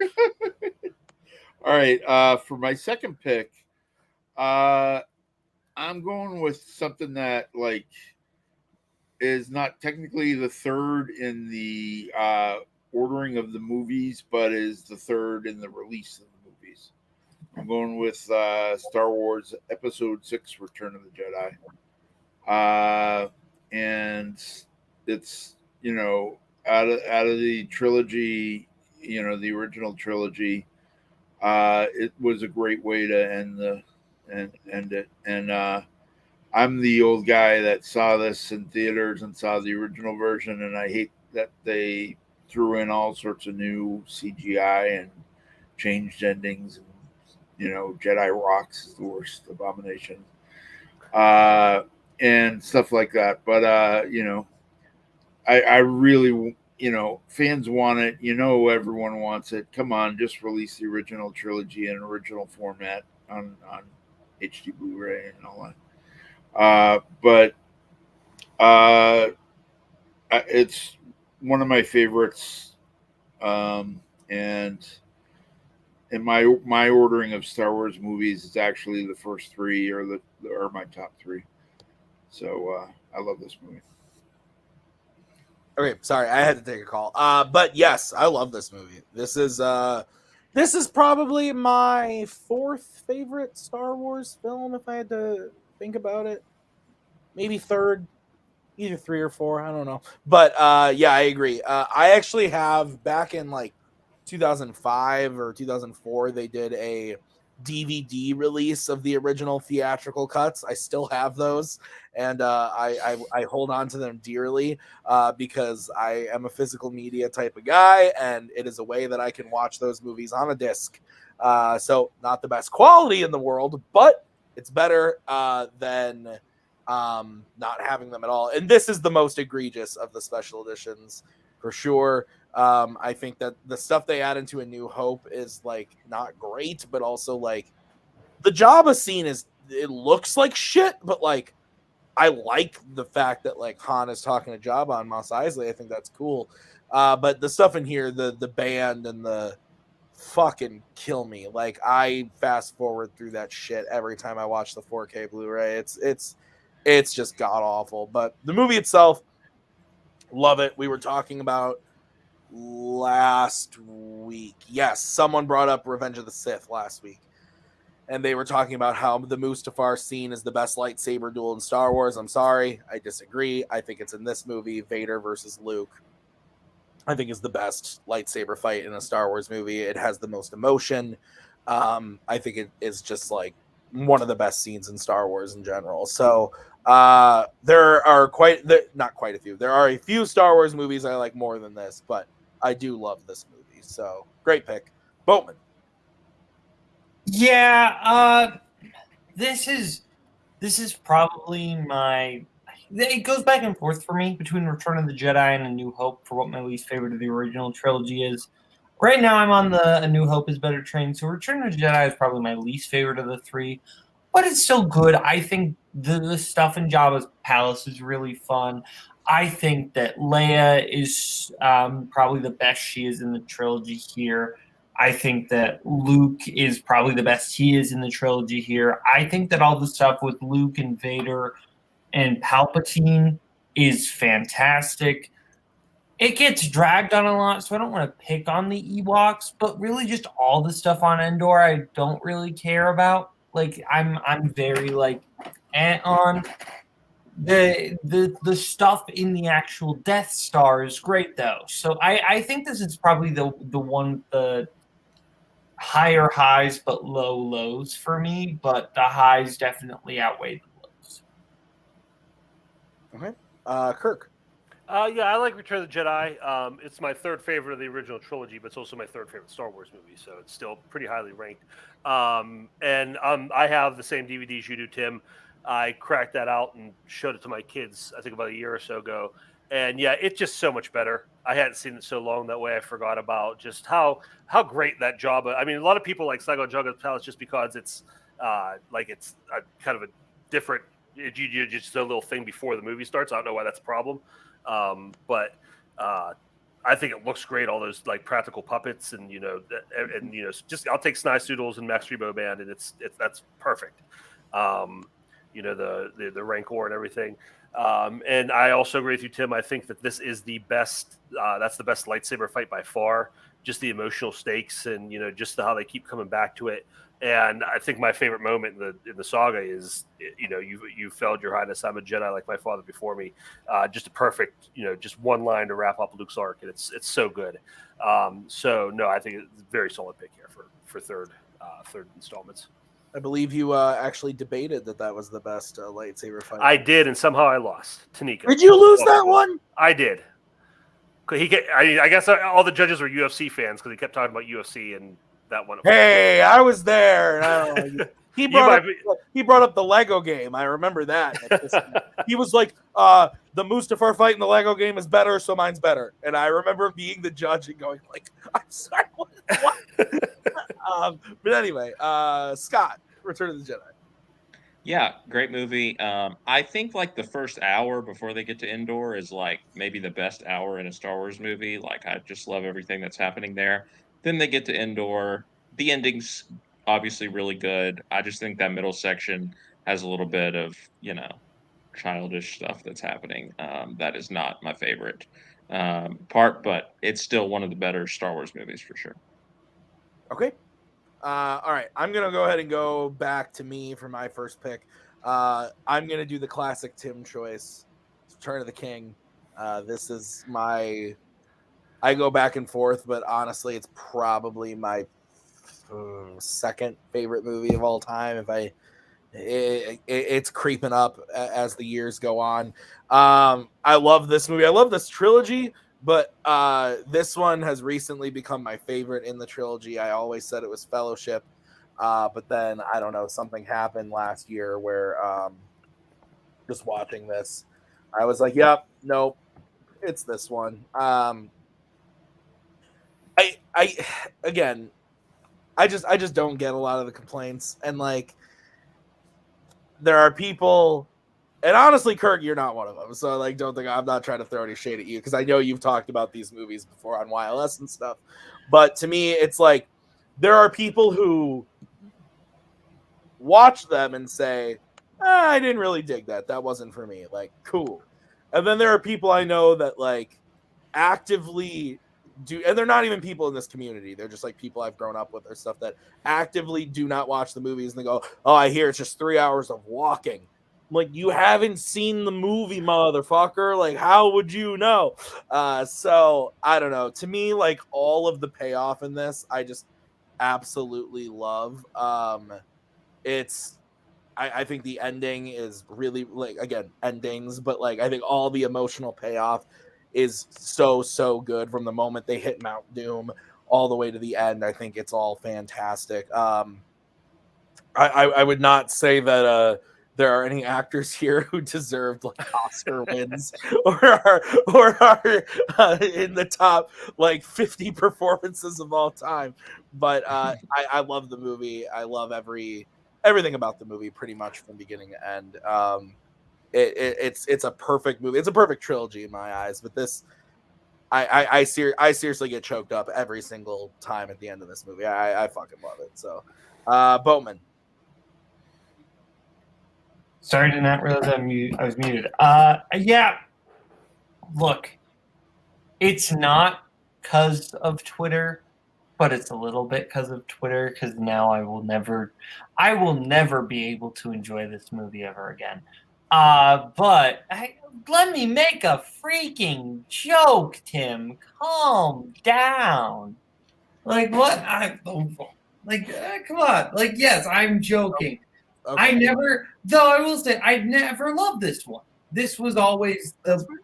All right. For my second pick, I'm going with something that like is not technically the third in the ordering of the movies, but is the third in the release of the movies. I'm going with Star Wars Episode 6: Return of the Jedi. And it's out of the trilogy, the original trilogy, it was a great way to end it. And I'm the old guy that saw this in theaters and saw the original version, and I hate that they threw in all sorts of new CGI and changed endings. And, Jedi rocks is the worst abomination, and stuff like that. But I really fans want it. Everyone wants it. Come on, just release the original trilogy in original format on HD Blu-ray and all that. But it's one of my favorites, and in my ordering of Star Wars movies, it's actually the first three are my top three. So I love this movie. Okay, sorry, I had to take a call. But yes, I love this movie. This is probably my fourth favorite Star Wars film, if I had to think about it. Maybe third, either 3 or 4, I don't know. But yeah, I agree. I actually have, back in like 2005 or 2004, they did a DVD release of the original theatrical cuts. I still have those, and I hold on to them dearly because I am a physical media type of guy, and it is a way that I can watch those movies on a disc. So not the best quality in the world, but it's better than not having them at all. And this is the most egregious of the special editions for sure. I think that the stuff they add into A New Hope is like not great, but also like the Jabba scene it looks like shit, but like I like the fact that like Han is talking to Jabba on Mos Eisley. I think that's cool. But the stuff in here, the band and the fucking kill me. Like I fast forward through that shit every time I watch the 4K Blu-ray. It's just god awful. But the movie itself, love it. We were talking about last week. Yes, someone brought up Revenge of the Sith last week, and they were talking about how the Mustafar scene is the best lightsaber duel in Star Wars. I'm sorry, I disagree. I think it's in this movie. Vader versus Luke, I think, is the best lightsaber fight in a Star Wars movie. It has the most emotion. I think it is just like one of the best scenes in Star Wars in general. So there are not quite a few. There are a few Star Wars movies I like more than this, but I do love this movie. So great pick, Boatman. Yeah, this is probably my. It goes back and forth for me between Return of the Jedi and A New Hope for what my least favorite of the original trilogy is. Right now, I'm on the A New Hope is better train, so Return of the Jedi is probably my least favorite of the three, but it's still good. I think the stuff in Jabba's palace is really fun. I think that Leia is probably the best she is in the trilogy here. I think that Luke is probably the best he is in the trilogy here. I think that all the stuff with Luke and Vader and Palpatine is fantastic. It gets dragged on a lot, so I don't want to pick on the Ewoks, but really just all the stuff on Endor I don't really care about. Like I'm very like on the stuff in the actual Death Star is great though. So I think this is probably the one with the higher highs but low lows for me, but the highs definitely outweigh the lows. Okay. Kirk. Yeah, I like Return of the Jedi. It's my third favorite of the original trilogy, but it's also my third favorite Star Wars movie, so it's still pretty highly ranked. And I have the same DVDs you do, Tim. I cracked that out and showed it to my kids, I think about a year or so ago. And yeah, it's just so much better. I hadn't seen it so long that way. I forgot about just how great that Jabba. I mean, a lot of people like Saigon Jabba's Palace just because it's it's a kind of a different. You just a little thing before the movie starts. I don't know why that's a problem, but I think it looks great. All those like practical puppets and just I'll take Snice Doodles and Max Rebo Band and that's perfect. The Rancor and everything. And I also agree with you, Tim. I think that this is the best. That's the best lightsaber fight by far. Just the emotional stakes and just how they keep coming back to it. And I think my favorite moment in the saga is you failed your highness. I'm a Jedi like my father before me. Just a perfect just one line to wrap up Luke's arc, and it's so good. So no, I think it's a very solid pick here for third installments. I believe you actually debated that was the best lightsaber fight. I did, and somehow I lost. Tanika. Did you lose that one? I did. I guess all the judges were UFC fans because he kept talking about UFC and that one. Hey, I was there. He You brought might up be- he brought up the Lego game. I remember that. He was like, the Mustafar fight in the Lego game is better, so mine's better. And I remember being the judge and going like, I'm sorry, what? But anyway, Scott, Return of the Jedi. Yeah, great movie. I think like the first hour before they get to Endor is like maybe the best hour in a Star Wars movie. Like I just love everything that's happening there. Then they get to Endor. The ending's obviously really good. I just think that middle section has a little bit of, childish stuff that's happening. That is not my favorite part, but it's still one of the better Star Wars movies for sure. Okay. All right. I'm going to go ahead and go back to me for my first pick. I'm going to do the classic Tim choice, Return of the King. This is I go back and forth, but honestly, it's probably my second favorite movie of all time. It's creeping up as the years go on. I love this movie. I love this trilogy, but this one has recently become my favorite in the trilogy. I always said it was Fellowship, but then I don't know, something happened last year where just watching this, I was like, yep, nope, it's this one. I just don't get a lot of the complaints, and like there are people, and honestly, Kirk, you're not one of them. So like, don't think I'm not trying to throw any shade at you because I know you've talked about these movies before on YLS and stuff. But to me, it's like there are people who watch them and say, I didn't really dig that. That wasn't for me. Like, cool. And then there are people I know that like actively do, and they're not even people in this community. They're just like people I've grown up with or stuff that actively do not watch the movies and they go, oh, I hear it's just 3 hours of walking. I'm like, you haven't seen the movie, motherfucker. Like, how would you know? So I don't know. To me, like all of the payoff in this, I just absolutely love. I think the ending is really, like, again, endings, but like I think all the emotional payoff is so good from the moment they hit Mount Doom all the way to the end. I think it's all fantastic. I would not say that there are any actors here who deserved like Oscar wins or are in the top like 50 performances of all time. But I love the movie. I love everything about the movie pretty much from beginning to end. It's a perfect movie. It's a perfect trilogy in my eyes. But this, I seriously get choked up every single time at the end of this movie. I fucking love it. So, Boatman. Sorry, did not realize I was muted. Yeah. Look, it's not because of Twitter, but it's a little bit because of Twitter. Because now I will never be able to enjoy this movie ever again. But let me make a freaking joke, Tim. Calm down. Like what? Come on. Like, yes, I'm joking. Okay. I will say, I never loved this one. This was always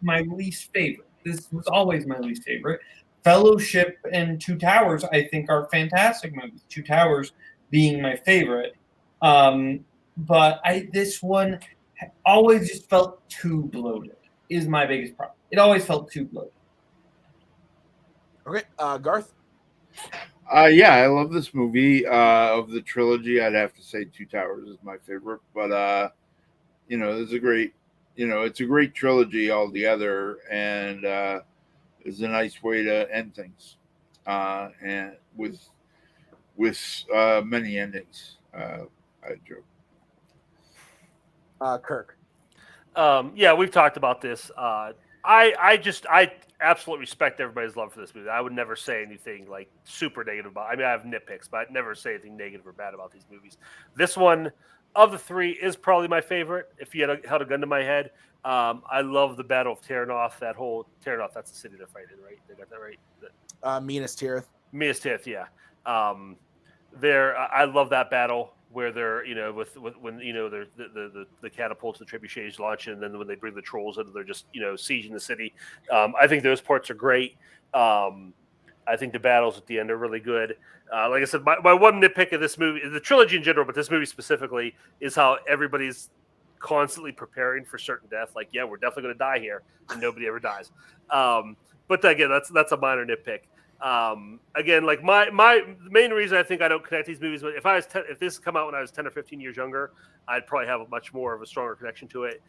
my least favorite. This was always my least favorite. Fellowship and Two Towers, I think, are fantastic movies. Two Towers being my favorite. But this one always just felt too bloated, is my biggest problem. It always felt too bloated. Okay, Garth? Yeah, I love this movie. Of the trilogy, I'd have to say Two Towers is my favorite. But it's a great trilogy altogether, and it's a nice way to end things, and with many endings. I joke. Kirk. Yeah, we've talked about this. I absolutely respect everybody's love for this movie. I would never say anything like super negative about. I mean, I have nitpicks, but I'd never say anything negative or bad about these movies. This one of the three is probably my favorite. If you held a gun to my head, I love the Battle of Terranoth. That whole Terranoth, that's the city they're fighting, right? They got that right. Minas Tirith. Minas Tirith, yeah. I love that battle where they're with when they're the catapults, the trebuchets launch, and then when they bring the trolls in, they're just sieging the city. I think those parts are great. I think the battles at the end are really good. Like I said, my one nitpick of this movie, the trilogy in general, but this movie specifically, is how everybody's constantly preparing for certain death. Like, yeah, we're definitely going to die here, and nobody ever dies. But again, that's a minor nitpick. Again, like my main reason I think I don't connect these movies, but if this come out when I was 10 or 15 years younger, I'd probably have a much more of a stronger connection to it.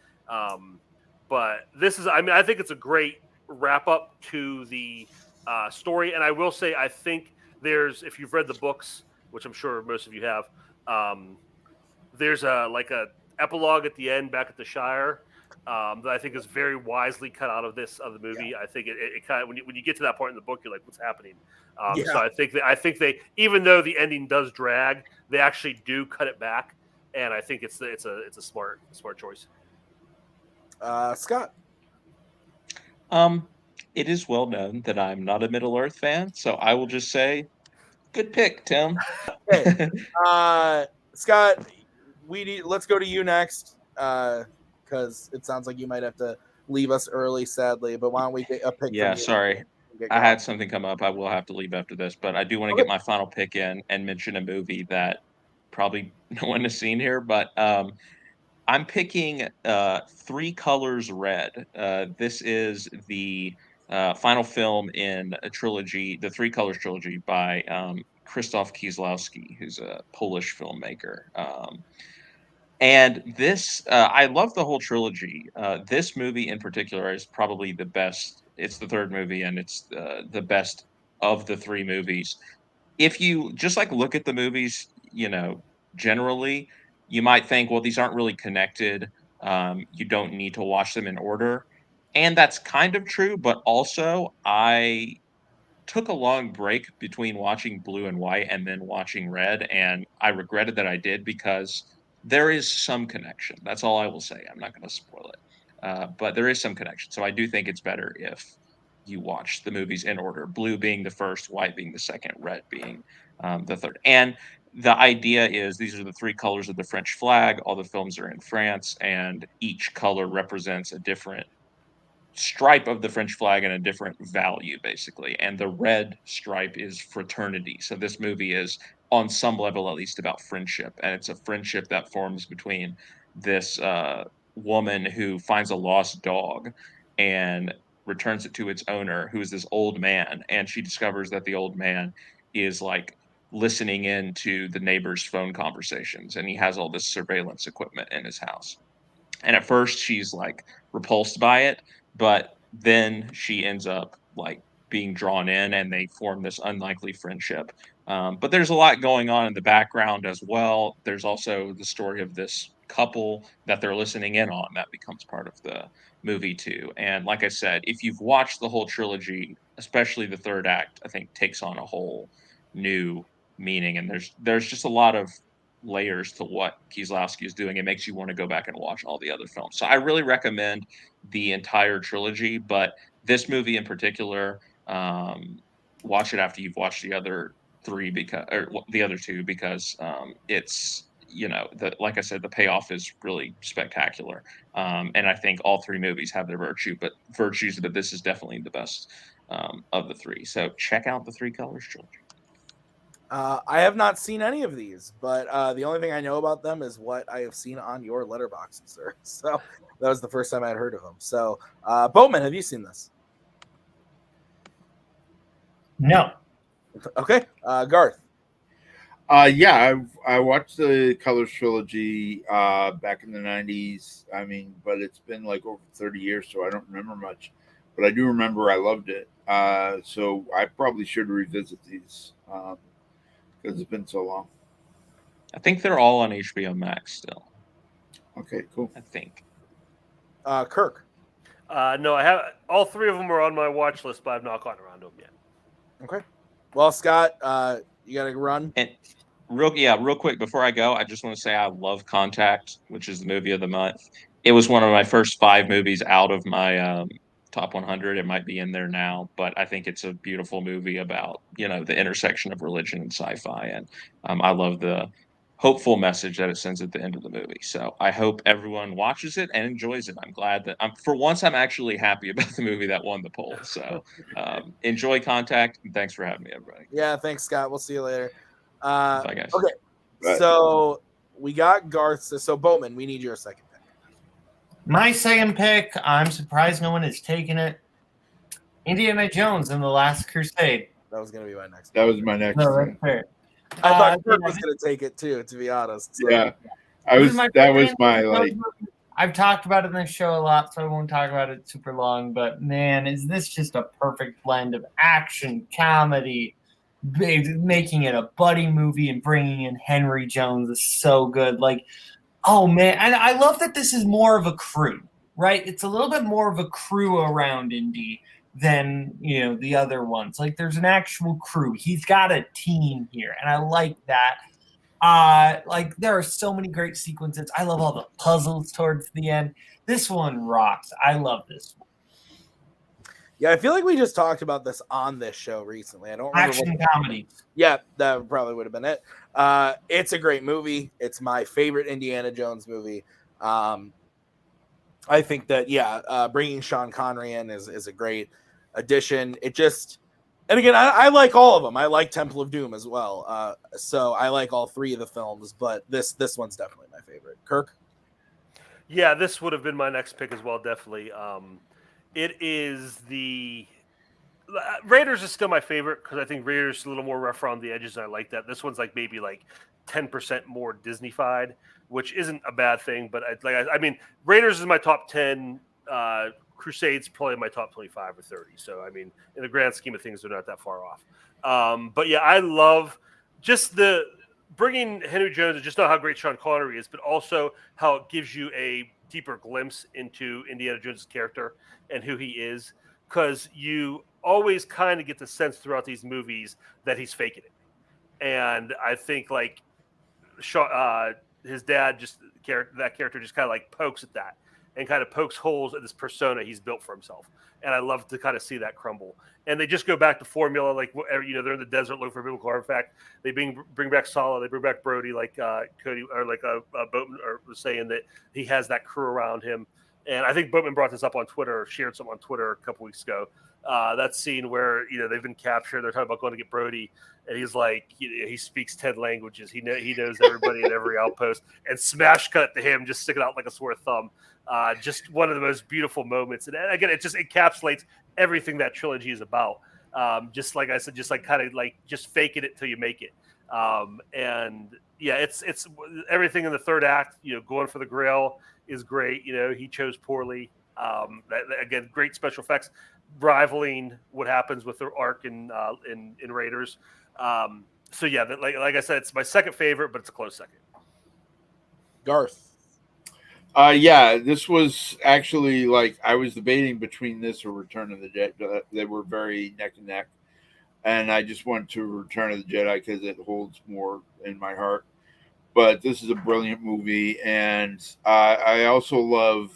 But this is, I think it's a great wrap up to the story. And I will say, I think if you've read the books, which I'm sure most of you have, there's a epilogue at the end back at the Shire that I think is very wisely cut out of the movie. Yeah. I think it kind of, when you get to that point in the book, you're like, what's happening? So I think they, even though the ending does drag, they actually do cut it back, and I think it's a smart choice. Scott. It is well known that I'm not a Middle Earth fan, so I will just say, good pick, Tim. Okay. Scott, let's go to you next, because it sounds like you might have to leave us early, sadly. But why don't we get a pick? Yeah, sorry. I had something come up. I will have to leave after this, but I do want to get my final pick in and mention a movie that probably no one has seen here, but I'm picking Three Colors Red. This is the final film in a trilogy, the Three Colors trilogy by Krzysztof Kieslowski, who's a Polish filmmaker. And this, I love the whole trilogy. This movie in particular is probably the best. It's the third movie, and it's the best of the three movies. If you just look at the movies, generally, you might think, well, these aren't really connected. You don't need to watch them in order. And that's kind of true, but also I took a long break between watching Blue and White and then watching Red, and I regretted that I did because there is some connection. That's all I will say. I'm not going to spoil it, but there is some connection. So I do think it's better if you watch the movies in order, Blue being the first, White being the second, Red being the third. And the idea is these are the three colors of the French flag. All the films are in France, and each color represents a different stripe of the French flag and a different value, basically. And the red stripe is fraternity. So this movie is, on some level at least, about friendship. And it's a friendship that forms between this woman who finds a lost dog and returns it to its owner, who is this old man. And she discovers that the old man is listening in to the neighbor's phone conversations, and he has all this surveillance equipment in his house. And at first she's repulsed by it, but then she ends up being drawn in, and they form this unlikely friendship. But there's a lot going on in the background as well. There's also the story of this couple that they're listening in on that becomes part of the movie too. And like I said, if you've watched the whole trilogy, especially the third act, I think takes on a whole new meaning. And there's just a lot of layers to what Kieslowski is doing. It makes you want to go back and watch all the other films. So I really recommend the entire trilogy, but this movie in particular, watch it after you've watched the other three the other two, because it's, like I said, the payoff is really spectacular. And I think all three movies have their virtues, but this is definitely the best of the three. So check out the Three Colors trilogy. I have not seen any of these, but the only thing I know about them is what I have seen on your letterbox, sir. So that was the first time I had heard of them. So, Boatman, have you seen this? No. Okay. Garth. Yeah, I watched the Colors trilogy back in the 90s. But it's been over 30 years, so I don't remember much. But I do remember I loved it. So I probably should revisit these. Because it's been so long. I think they're all on HBO Max still. Okay, cool. I think. Kirk. No, I have all three of them are on my watch list, but I've not gotten around to them yet. Okay. Well, Scott, you got to run. And real quick before I go, I just want to say I love Contact, which is the movie of the month. It was one of my first 5 movies out of my top 100. It might be in there now, but I think it's a beautiful movie about the intersection of religion and sci-fi, and I love the hopeful message that it sends at the end of the movie. So I hope everyone watches it and enjoys it. I'm glad that for once I'm actually happy about the movie that won the poll. So enjoy Contact, and thanks for having me, everybody. Yeah, thanks, Scott. We'll see you later. Bye, guys. Okay, so we got Garth. So Boatman, we need your second pick. My second pick, I'm surprised no one has taken it. Indiana Jones and the Last Crusade. That was going to be my next. That was my next. No, that's fair. I thought Kirk was going to take it too, to be honest. So. Yeah, that was my like. I've talked about it in the show a lot, so I won't talk about it super long. But man, is this just a perfect blend of action, comedy, making it a buddy movie, and bringing in Henry Jones is so good. Like, oh man, and I love that this is more of a crew, right? It's a little bit more of a crew around Indy than the other ones. Like, there's an actual crew. He's got a team here, and I like that. Like, there are so many great sequences. I love all the puzzles towards the end. This one rocks. I love this one. Yeah, I feel like we just talked about this on this show recently. I don't remember. Action comedy. Yeah, that probably would have been it. It's a great movie. It's my favorite Indiana Jones movie. I think that, bringing Sean Connery in is a great addition. It just, and again, I like all of them. I like Temple of Doom as well. So I like all three of the films, but this one's definitely my favorite. Kirk? Yeah, this would have been my next pick as well, definitely. It is the Raiders is still my favorite because I think Raiders is a little more rough around the edges, and I like that. This one's like maybe like 10% more Disney-fied, which isn't a bad thing. But I mean, Raiders is my top 10. Crusades probably my top 25 or 30. So I mean, in the grand scheme of things, they're not that far off. But yeah, I love just the bringing Henry Jones and just not how great Sean Connery is, but also how it gives you a deeper glimpse into Indiana Jones' character and who he is, because you always kind of get the sense throughout these movies that he's faking it. And I think like his dad, just that character just kind of like pokes at that and kind of pokes holes in this persona he's built for himself. And I love to kind of see that crumble. And they just go back to formula, like, they're in the desert looking for a biblical artifact. They bring back Sala, they bring back Brody, like Cody or like Boatman was saying that he has that crew around him. And I think Boatman brought this up on Twitter, or shared something on Twitter a couple weeks ago. That scene where they've been captured, they're talking about going to get Brody, and he's like, he speaks 10 languages. He knows everybody at every outpost, and smash cut to him just sticking out like a sore thumb. Just one of the most beautiful moments, and again, it just encapsulates everything that trilogy is about. Just like I said, just like kind of like just faking it till you make it. And yeah, it's everything in the third act. Going for the Grail is great. He chose poorly. Again, great special effects, rivaling what happens with the arc in Raiders. So yeah, like I said, it's my second favorite, but it's a close second. Garth? Yeah, this was actually like I was debating between this or Return of the Jedi. They were very neck and neck, and I just went to Return of the Jedi because it holds more in my heart. But this is a brilliant movie, and I also love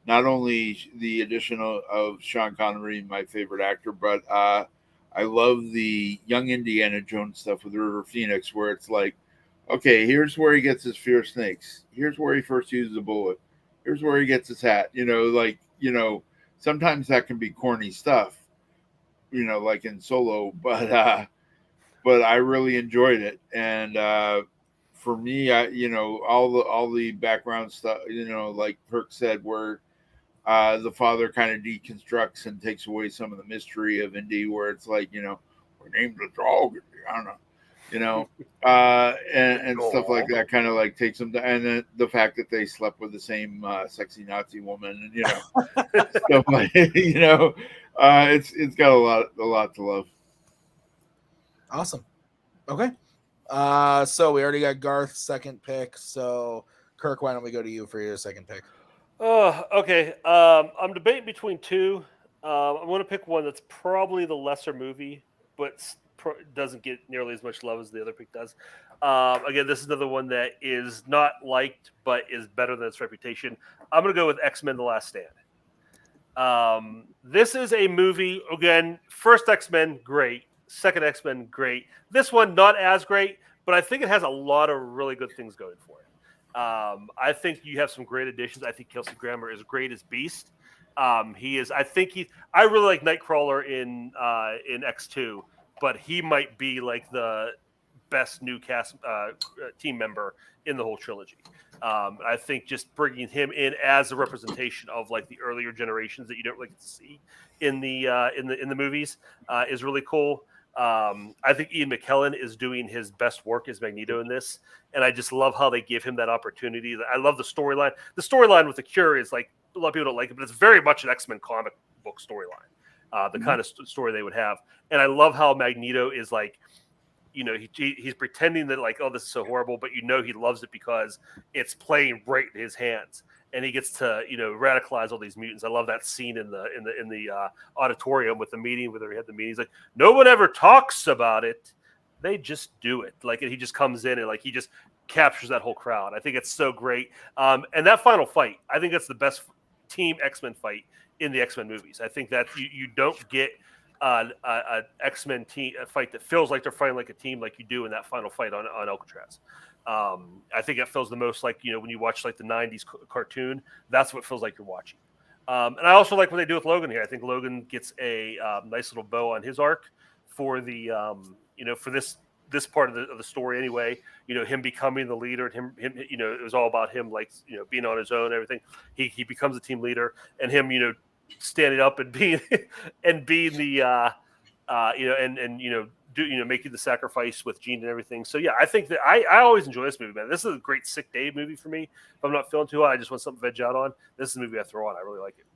not only the addition of Sean Connery, my favorite actor, but I love the young Indiana Jones stuff with River Phoenix, where it's like, okay, here's where he gets his fear of snakes. Here's where he first uses a bullet. Here's where he gets his hat. Sometimes that can be corny stuff, like in Solo, but I really enjoyed it. And for me, all the background stuff, like Kirk said, where the father kind of deconstructs and takes away some of the mystery of Indy, where it's like, we named the dog. I don't know. And stuff like that kind of like takes them down. And then the fact that they slept with the same sexy Nazi woman, and stuff like it's got a lot to love. Awesome. Okay. So we already got Garth's second pick. So Kirk, why don't we go to you for your second pick? Okay. I'm debating between two. I'm going to pick one that's probably the lesser movie, but doesn't get nearly as much love as the other pick does. Again, this is another one that is not liked, but is better than its reputation. I'm going to go with X-Men: The Last Stand. This is a movie, again, first X-Men, great. Second X-Men, great. This one, not as great, but I think it has a lot of really good things going for it. I think you have some great additions. I think Kelsey Grammer is great as Beast. He is. I really like Nightcrawler in X2, but he might be like the best new cast team member in the whole trilogy. I think just bringing him in as a representation of like the earlier generations that you don't really get to see in the movies is really cool. I think Ian McKellen is doing his best work as Magneto in this, and I just love how they give him that opportunity. I love the storyline. The storyline with the Cure is like, a lot of people don't like it, but it's very much an X-Men comic book storyline, the kind of story they would have. And I love how Magneto is like, he's pretending that like, oh, this is so horrible, but he loves it because it's playing right in his hands, and he gets to radicalize all these mutants. I love that scene in the auditorium with the meeting where they had the meeting. He's like, no one ever talks about it, they just do it. Like, and he just comes in and like he just captures that whole crowd. I think it's so great. And that final fight, I think that's the best team X-Men fight in the X-Men movies. I think that you don't get an X-Men team fight that feels like they're fighting like a team like you do in that final fight on Alcatraz. I think it feels the most like, when you watch like the 90s cartoon, that's what it feels like you're watching. And I also like what they do with Logan here. I think Logan gets a nice little bow on his arc for the, for this part of the story anyway. Him becoming the leader, him it was all about him, like, being on his own and everything. He becomes a team leader, and him, standing up and being the making the sacrifice with Jean and everything. So yeah, I think that I always enjoy this movie, man. This is a great sick day movie for me. If I'm not feeling too hot, I just want something to veg out on. This is a movie I throw on. I really like it.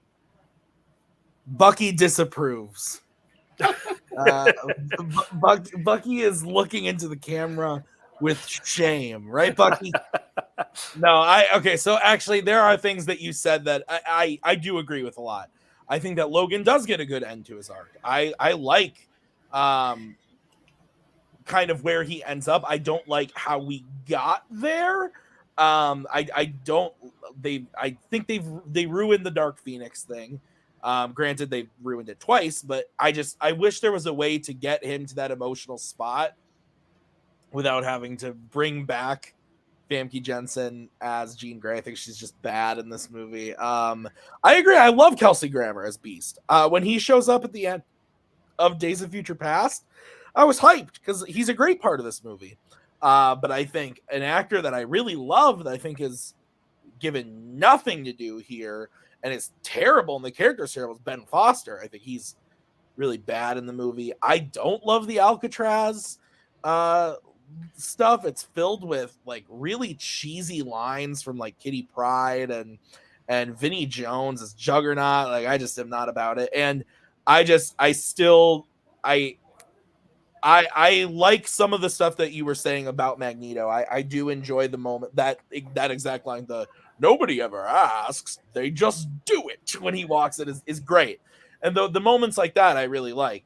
Bucky disapproves. Bucky is looking into the camera with shame, right, Bucky? Okay, so actually there are things that you said that I do agree with a lot. I think that Logan does get a good end to his arc. I like kind of where he ends up. I don't like how we got there. I think they ruined the Dark Phoenix thing. Granted, they ruined it twice, but I wish there was a way to get him to that emotional spot without having to bring back Famke Janssen as Jean Grey. I think she's just bad in this movie. I agree. I love Kelsey Grammer as Beast. When he shows up at the end of Days of Future Past, I was hyped because he's a great part of this movie. But I think an actor that I really love, that I think is given nothing to do here, and it's terrible, and the character is terrible, is Ben Foster. I think he's really bad in the movie. I don't love the Alcatraz stuff. It's filled with like really cheesy lines from like Kitty Pryde and Vinnie Jones as Juggernaut. Like, I just am not about it. And I like some of the stuff that you were saying about Magneto. I do enjoy the moment that exact line, the nobody ever asks, they just do it, when he walks in is great. And the moments like that I really like.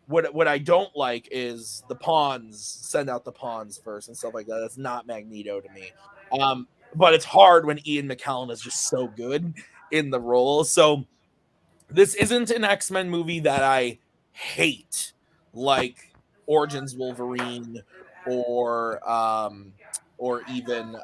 What I don't like is the pawns, send out the pawns first and stuff like that. That's not Magneto to me. But it's hard when Ian McKellen is just so good in the role. So this isn't an X-Men movie that I hate, like Origins Wolverine or even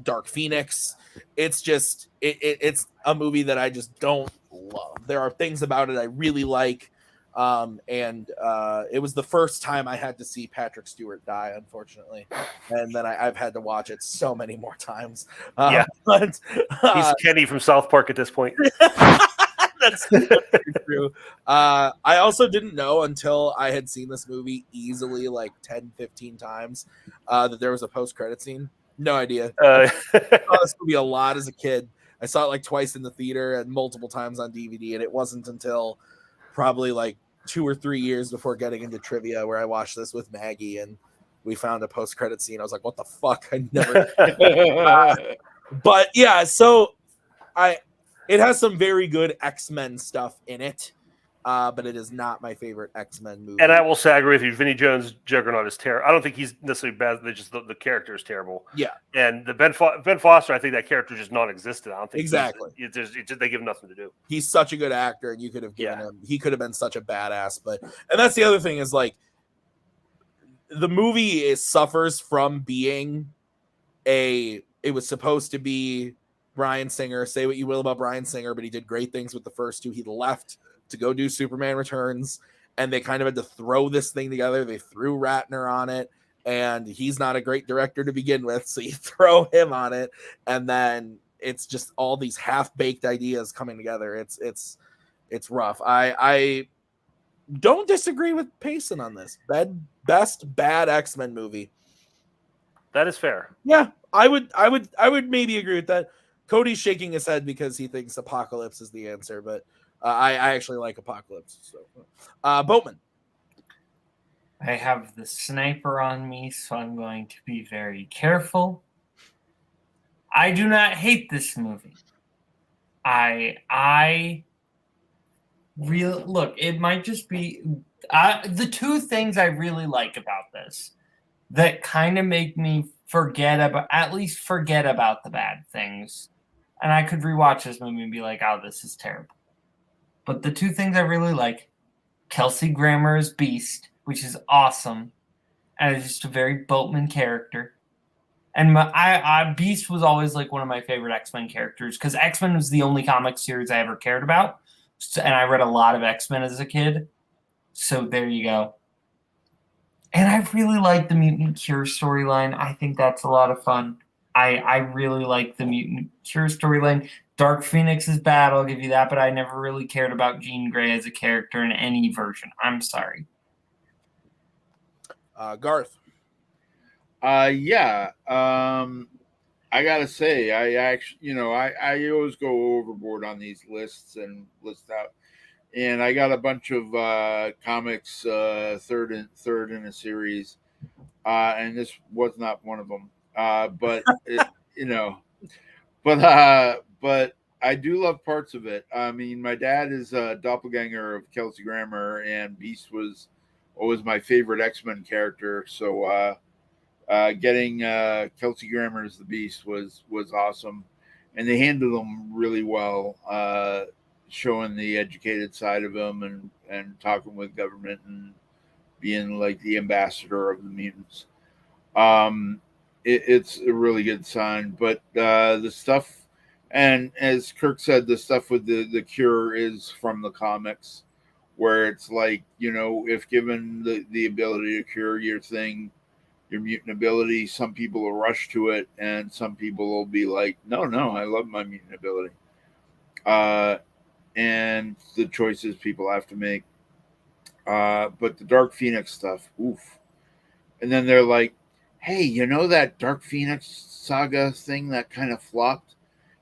Dark Phoenix. It's just it's a movie that I just don't love. There are things about it I really like. It was the first time I had to see Patrick Stewart die, unfortunately, and then I've had to watch it so many more times. But he's Kenny from South Park at this point. That's true. I also didn't know until I had seen this movie easily like 10, 15 times that there was a post-credit scene. No idea. I saw this movie a lot as a kid. I saw it like twice in the theater and multiple times on DVD, and it wasn't until probably like 2 or 3 years before getting into trivia where I watched this with Maggie and we found a post-credit scene. I was like, what the fuck? I never but yeah, so it has some very good X-Men stuff in it, but it is not my favorite X-Men movie. And I will say, I agree with you. Vinnie Jones' Juggernaut is terrible. I don't think he's necessarily bad. Just the character is terrible. Yeah. And the Ben Foster, I think that character is just non-existent. I don't think exactly. They give him nothing to do. He's such a good actor, and you could have given him. He could have been such a badass. And that's the other thing is like, the movie suffers from being it was supposed to be Bryan Singer. Say what you will about Bryan Singer, but he did great things with the first two. He left to go do Superman Returns, and they kind of had to throw this thing together. They threw Ratner on it, and he's not a great director to begin with, so you throw him on it, and then it's just all these half-baked ideas coming together. It's rough. I don't disagree with Payson on this. Best bad X-Men movie. That is fair. Yeah, I would maybe agree with that. Cody's shaking his head because he thinks Apocalypse is the answer, but I actually like Apocalypse. So, Boatman. I have the sniper on me, so I'm going to be very careful. I do not hate this movie. I really look. It might just be the two things I really like about this that kind of make me forget about the bad things. And I could rewatch this movie and be like, oh, this is terrible. But the two things I really like, Kelsey Grammer's Beast, which is awesome, and it's just a very Boatman character. And Beast was always like one of my favorite X-Men characters because X-Men was the only comic series I ever cared about. And I read a lot of X-Men as a kid. So there you go. And I really like the Mutant Cure storyline. I think that's a lot of fun. I really like the Mutant Cure storyline. Dark Phoenix is bad, I'll give you that, but I never really cared about Jean Grey as a character in any version. I'm sorry. Garth. Yeah. I gotta say, I actually, I always go overboard on these lists and list out. And I got a bunch of comics, third in a series, and this was not one of them. But but I do love parts of it. I mean, my dad is a doppelganger of Kelsey Grammer, and Beast was always my favorite X-Men character. So getting Kelsey Grammer as the Beast was awesome, and they handled him really well. Showing the educated side of him and talking with government and being like the ambassador of the mutants. It's a really good sign, but the stuff, and as Kirk said, the stuff with the cure is from the comics, where it's like, if given the ability to cure your thing, your mutant ability, some people will rush to it, and some people will be like, no, I love my mutant ability. And the choices people have to make. But the Dark Phoenix stuff, oof. And then they're like, hey, that Dark Phoenix saga thing that kind of flopped?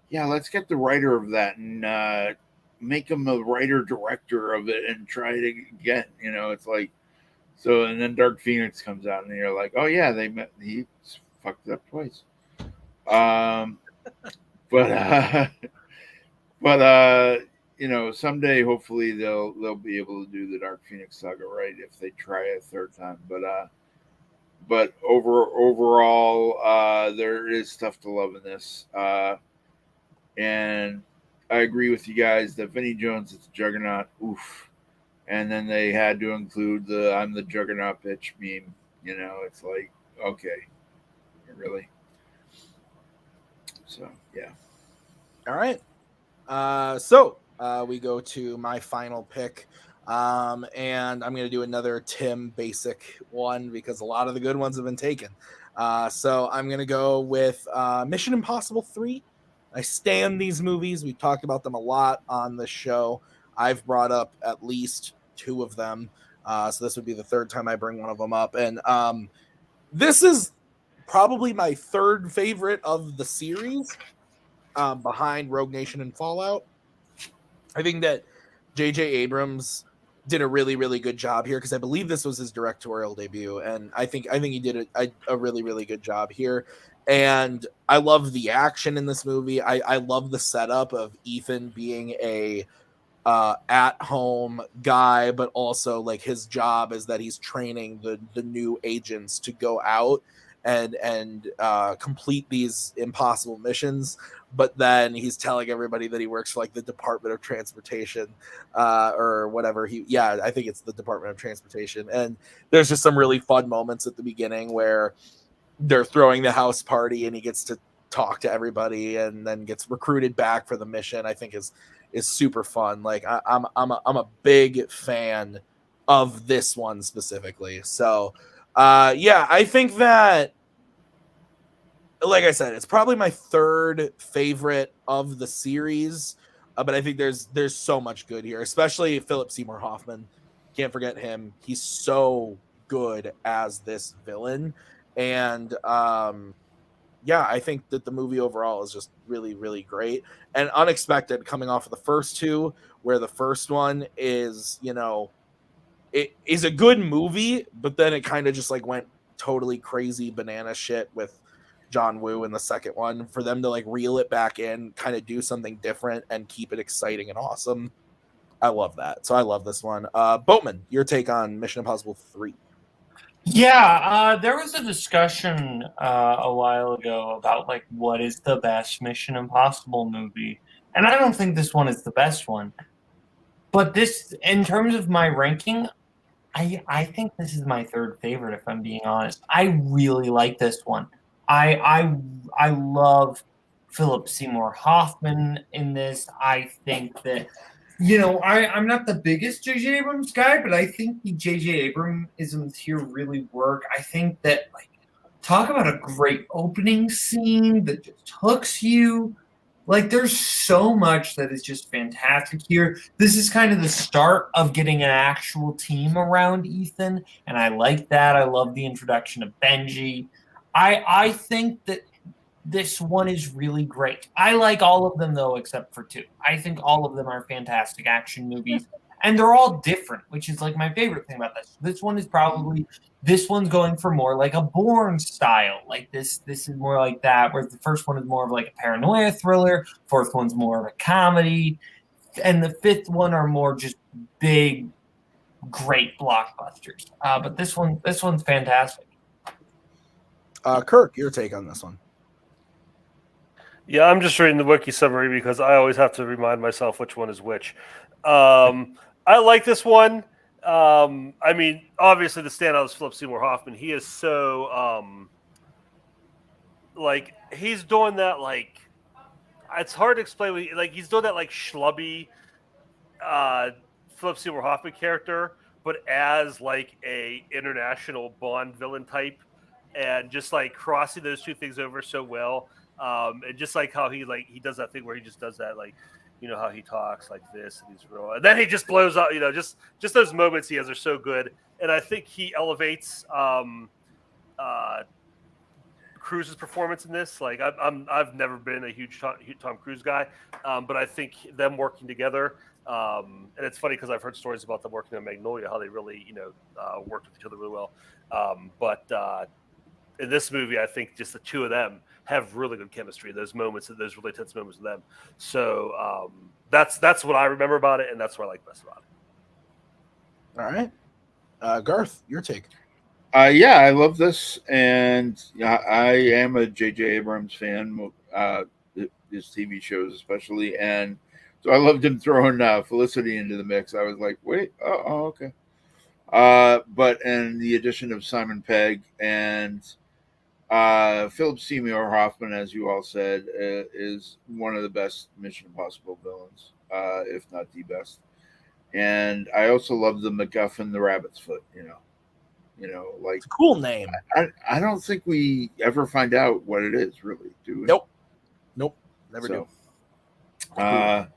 Yeah, let's get the writer of that and make him a writer-director of it and try it again. It's like, so, and then Dark Phoenix comes out and you're like, oh yeah, he fucked it up twice. Someday hopefully they'll be able to do the Dark Phoenix saga right if they try a third time. But overall, there is stuff to love in this. And I agree with you guys that Vinnie Jones is a juggernaut. Oof. And then they had to include the "I'm the juggernaut bitch" meme. It's like, okay, really. So yeah. All right. So we go to my final pick. And I'm going to do another Tim basic one because a lot of the good ones have been taken. So I'm going to go with Mission Impossible 3. I stand these movies. We've talked about them a lot on the show. I've brought up at least 2 of them. So this would be the third time I bring one of them up. And this is probably my third favorite of the series, behind Rogue Nation and Fallout. I think that J.J. Abrams did a really, really good job here because I believe this was his directorial debut, and I think he did a really, really good job here. And I love the action in this movie. I love the setup of Ethan being a at-home guy, but also like his job is that he's training the new agents to go out and complete these impossible missions. But then he's telling everybody that he works for like the Department of Transportation, or whatever. I think it's the Department of Transportation. And there's just some really fun moments at the beginning where they're throwing the house party and he gets to talk to everybody and then gets recruited back for the mission. I think is super fun. Like I'm a big fan of this one specifically. So I think that, like I said, it's probably my third favorite of the series, but I think there's so much good here, especially Philip Seymour Hoffman. Can't forget him. He's so good as this villain, and I think that the movie overall is just really, really great and unexpected, coming off of the first two, where the first one is, it is a good movie, but then it kind of just like went totally crazy banana shit with John Woo in the second one. For them to like reel it back in, kind of do something different and keep it exciting and awesome, I love that. So I love this one. Boatman, your take on Mission Impossible 3? Yeah, there was a discussion a while ago about like what is the best Mission Impossible movie, and I don't think this one is the best one. But this, in terms of my ranking, I think this is my third favorite, if I'm being honest. I really like this one. I love Philip Seymour Hoffman in this. I think that, I'm not the biggest J.J. Abrams guy, but I think the J.J. Abramisms here really work. I think that, like, talk about a great opening scene that just hooks you. Like, there's so much that is just fantastic here. This is kind of the start of getting an actual team around Ethan, and I like that. I love the introduction of Benji. I think that this one is really great. I like all of them, though, except for two. I think all of them are fantastic action movies, and they're all different, which is like my favorite thing about this. This one's going for more like a Bourne style. Like this is more like that, whereas the first one is more of like a paranoia thriller. Fourth one's more of a comedy, and the fifth one are more just big, great blockbusters. But this one's fantastic. Kirk, your take on this one? Yeah, I'm just reading the wiki summary because I always have to remind myself which one is which. I like this one. I mean, obviously the standout is Philip Seymour Hoffman. He is so like he's doing that, like, it's hard to explain. Like, he's doing that like schlubby Philip Seymour Hoffman character, but as like a international Bond villain type, and just like crossing those two things over so well. And just like how he does that thing where he just does that, like, how he talks like this, and he's real, and then he just blows up. Just those moments he has are so good, and I think he elevates Cruise's performance in this. Like, I've never been a huge Tom Cruise guy, but I think them working together, and it's funny because I've heard stories about them working on Magnolia, how they really worked with each other really well. But in this movie, I think just the two of them have really good chemistry. Those really tense moments with them. So that's what I remember about it, and that's what I like best about it. All right, Garth, your take. I love this, and I am a J.J. Abrams fan. His TV shows especially, and so I loved him throwing Felicity into the mix. I was like, wait, okay. But and the addition of Simon Pegg and Philip Seymour Hoffman, as you all said, is one of the best Mission Impossible villains, if not the best. And I also love the MacGuffin, the Rabbit's Foot. Like, it's a cool name. I don't think we ever find out what it is, really, do we? Nope, never do. That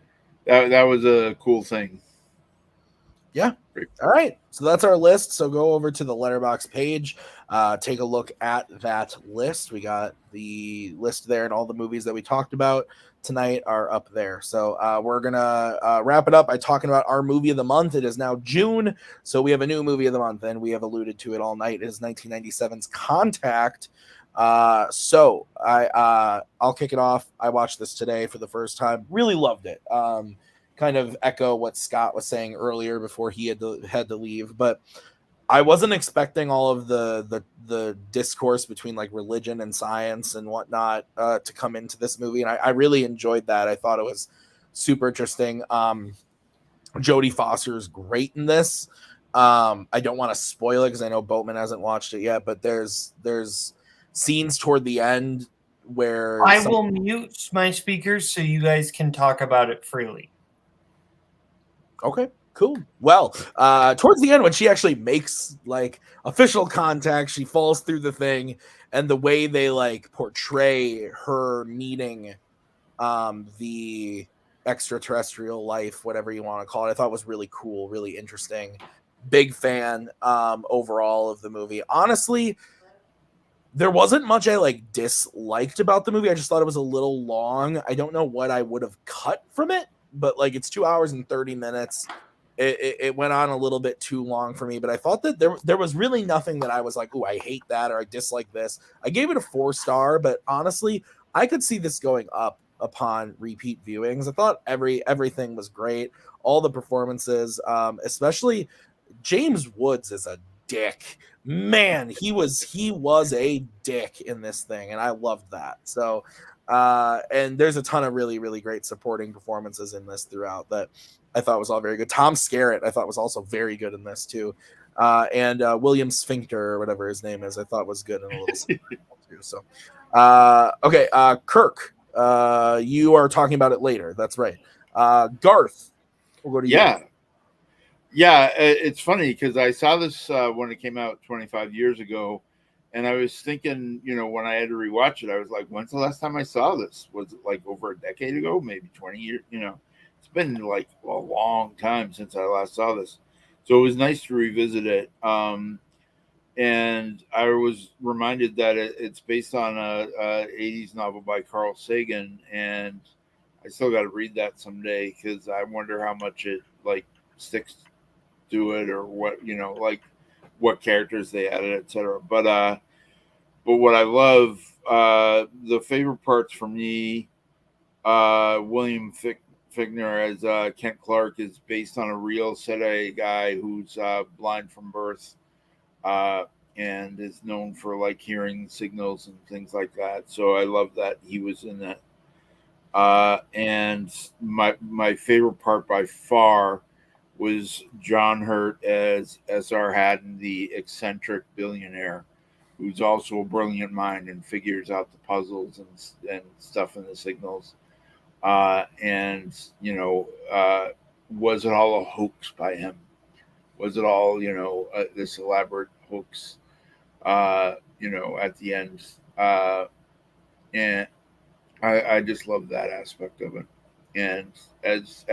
was a cool thing. Yeah. All right. So that's our list. So go over to the Letterboxd page, take a look at that list. We got the list there, and all the movies that we talked about tonight are up there. So we're going to wrap it up by talking about our movie of the month. It is now June, so we have a new movie of the month, and we have alluded to it all night. It is 1997's Contact. So I'll kick it off. I watched this today for the first time. Really loved it. Kind of echo what Scott was saying earlier before he had to leave, but I wasn't expecting all of the discourse between like religion and science and whatnot to come into this movie, and I really enjoyed that. I thought it was super interesting. Jodie Foster is great in this. I don't want to spoil it because I know Boatman hasn't watched it yet, but there's scenes toward the end where I will mute my speakers so you guys can talk about it freely. Okay, cool. Well, towards the end when she actually makes like official contact, she falls through the thing, and the way they like portray her meeting the extraterrestrial life, whatever you want to call it, I thought was really cool, really interesting. Big fan overall of the movie. Honestly, there wasn't much I like disliked about the movie. I just thought it was a little long. I don't know what I would have cut from it, but like it's 2 hours and 30 minutes. It went on a little bit too long for me, but I thought that there was really nothing that I was like, oh, I hate that or I dislike this. I gave it a 4-star, but honestly, I could see this going up upon repeat viewings. I thought everything was great. All the performances, especially James Woods is a dick. Man, he was a dick in this thing, and I loved that. So, and there's a ton of really, really great supporting performances in this throughout that I thought was all very good. Tom Skerritt, I thought was also very good in this too. And William Sphincter, or whatever his name is, I thought was good in a little too. So, okay, Kirk, you are talking about it later. That's right. Garth, we'll go to you. Yeah, it's funny because I saw this when it came out 25 years ago, and I was thinking, when I had to rewatch it, I was like, when's the last time I saw this? Was it like over a decade ago, maybe 20 years? It's been like a long time since I last saw this. So it was nice to revisit it. And I was reminded that it's based on a 80s novel by Carl Sagan, and I still got to read that someday because I wonder how much it like sticks to it or what like what characters they added, etc. But what I love, the favorite parts for me, William Fichtner as Kent Clark is based on a real set-A guy who's blind from birth and is known for like hearing signals and things like that. So I love that he was in that. And my favorite part by far was John Hurt as S.R. Haddon, the eccentric billionaire, who's also a brilliant mind and figures out the puzzles and stuff in the signals. And was it all a hoax by him? Was it all, this elaborate hoax, at the end? And I just love that aspect of it. And as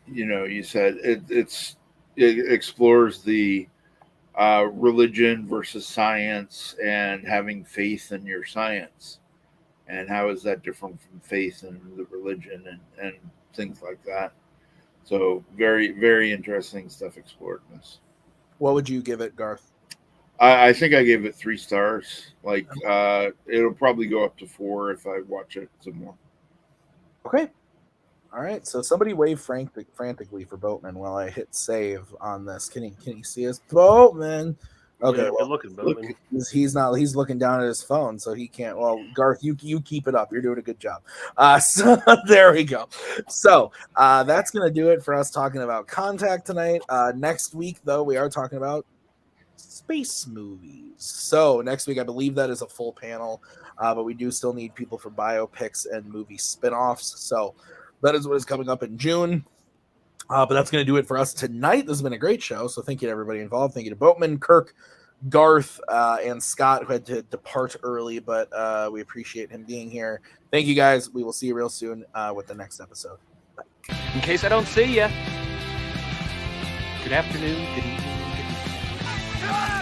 you said, it explores the religion versus science and having faith in your science, and how is that different from faith in the religion and things like that. So very, very interesting stuff explored in this. What would you give it, Garth? I think I gave it 3 stars. Like it'll probably go up to 4 if I watch it some more. Okay. All right, so somebody wave frantically for Boatman while I hit save on this. Can he see us, Boatman? Okay, yeah, well, looking, Boatman. He's looking down at his phone, so he can't. Well, Garth, you keep it up. You're doing a good job. So there we go. So that's gonna do it for us talking about Contact tonight. Next week, though, we are talking about space movies. So next week, I believe that is a full panel, but we do still need people for biopics and movie spinoffs. So that is what is coming up in June. But that's going to do it for us tonight. This has been a great show. So thank you to everybody involved. Thank you to Boatman, Kirk, Garth, and Scott, who had to depart early, but we appreciate him being here. Thank you, guys. We will see you real soon with the next episode. Bye. In case I don't see ya. Good afternoon, good evening, good evening.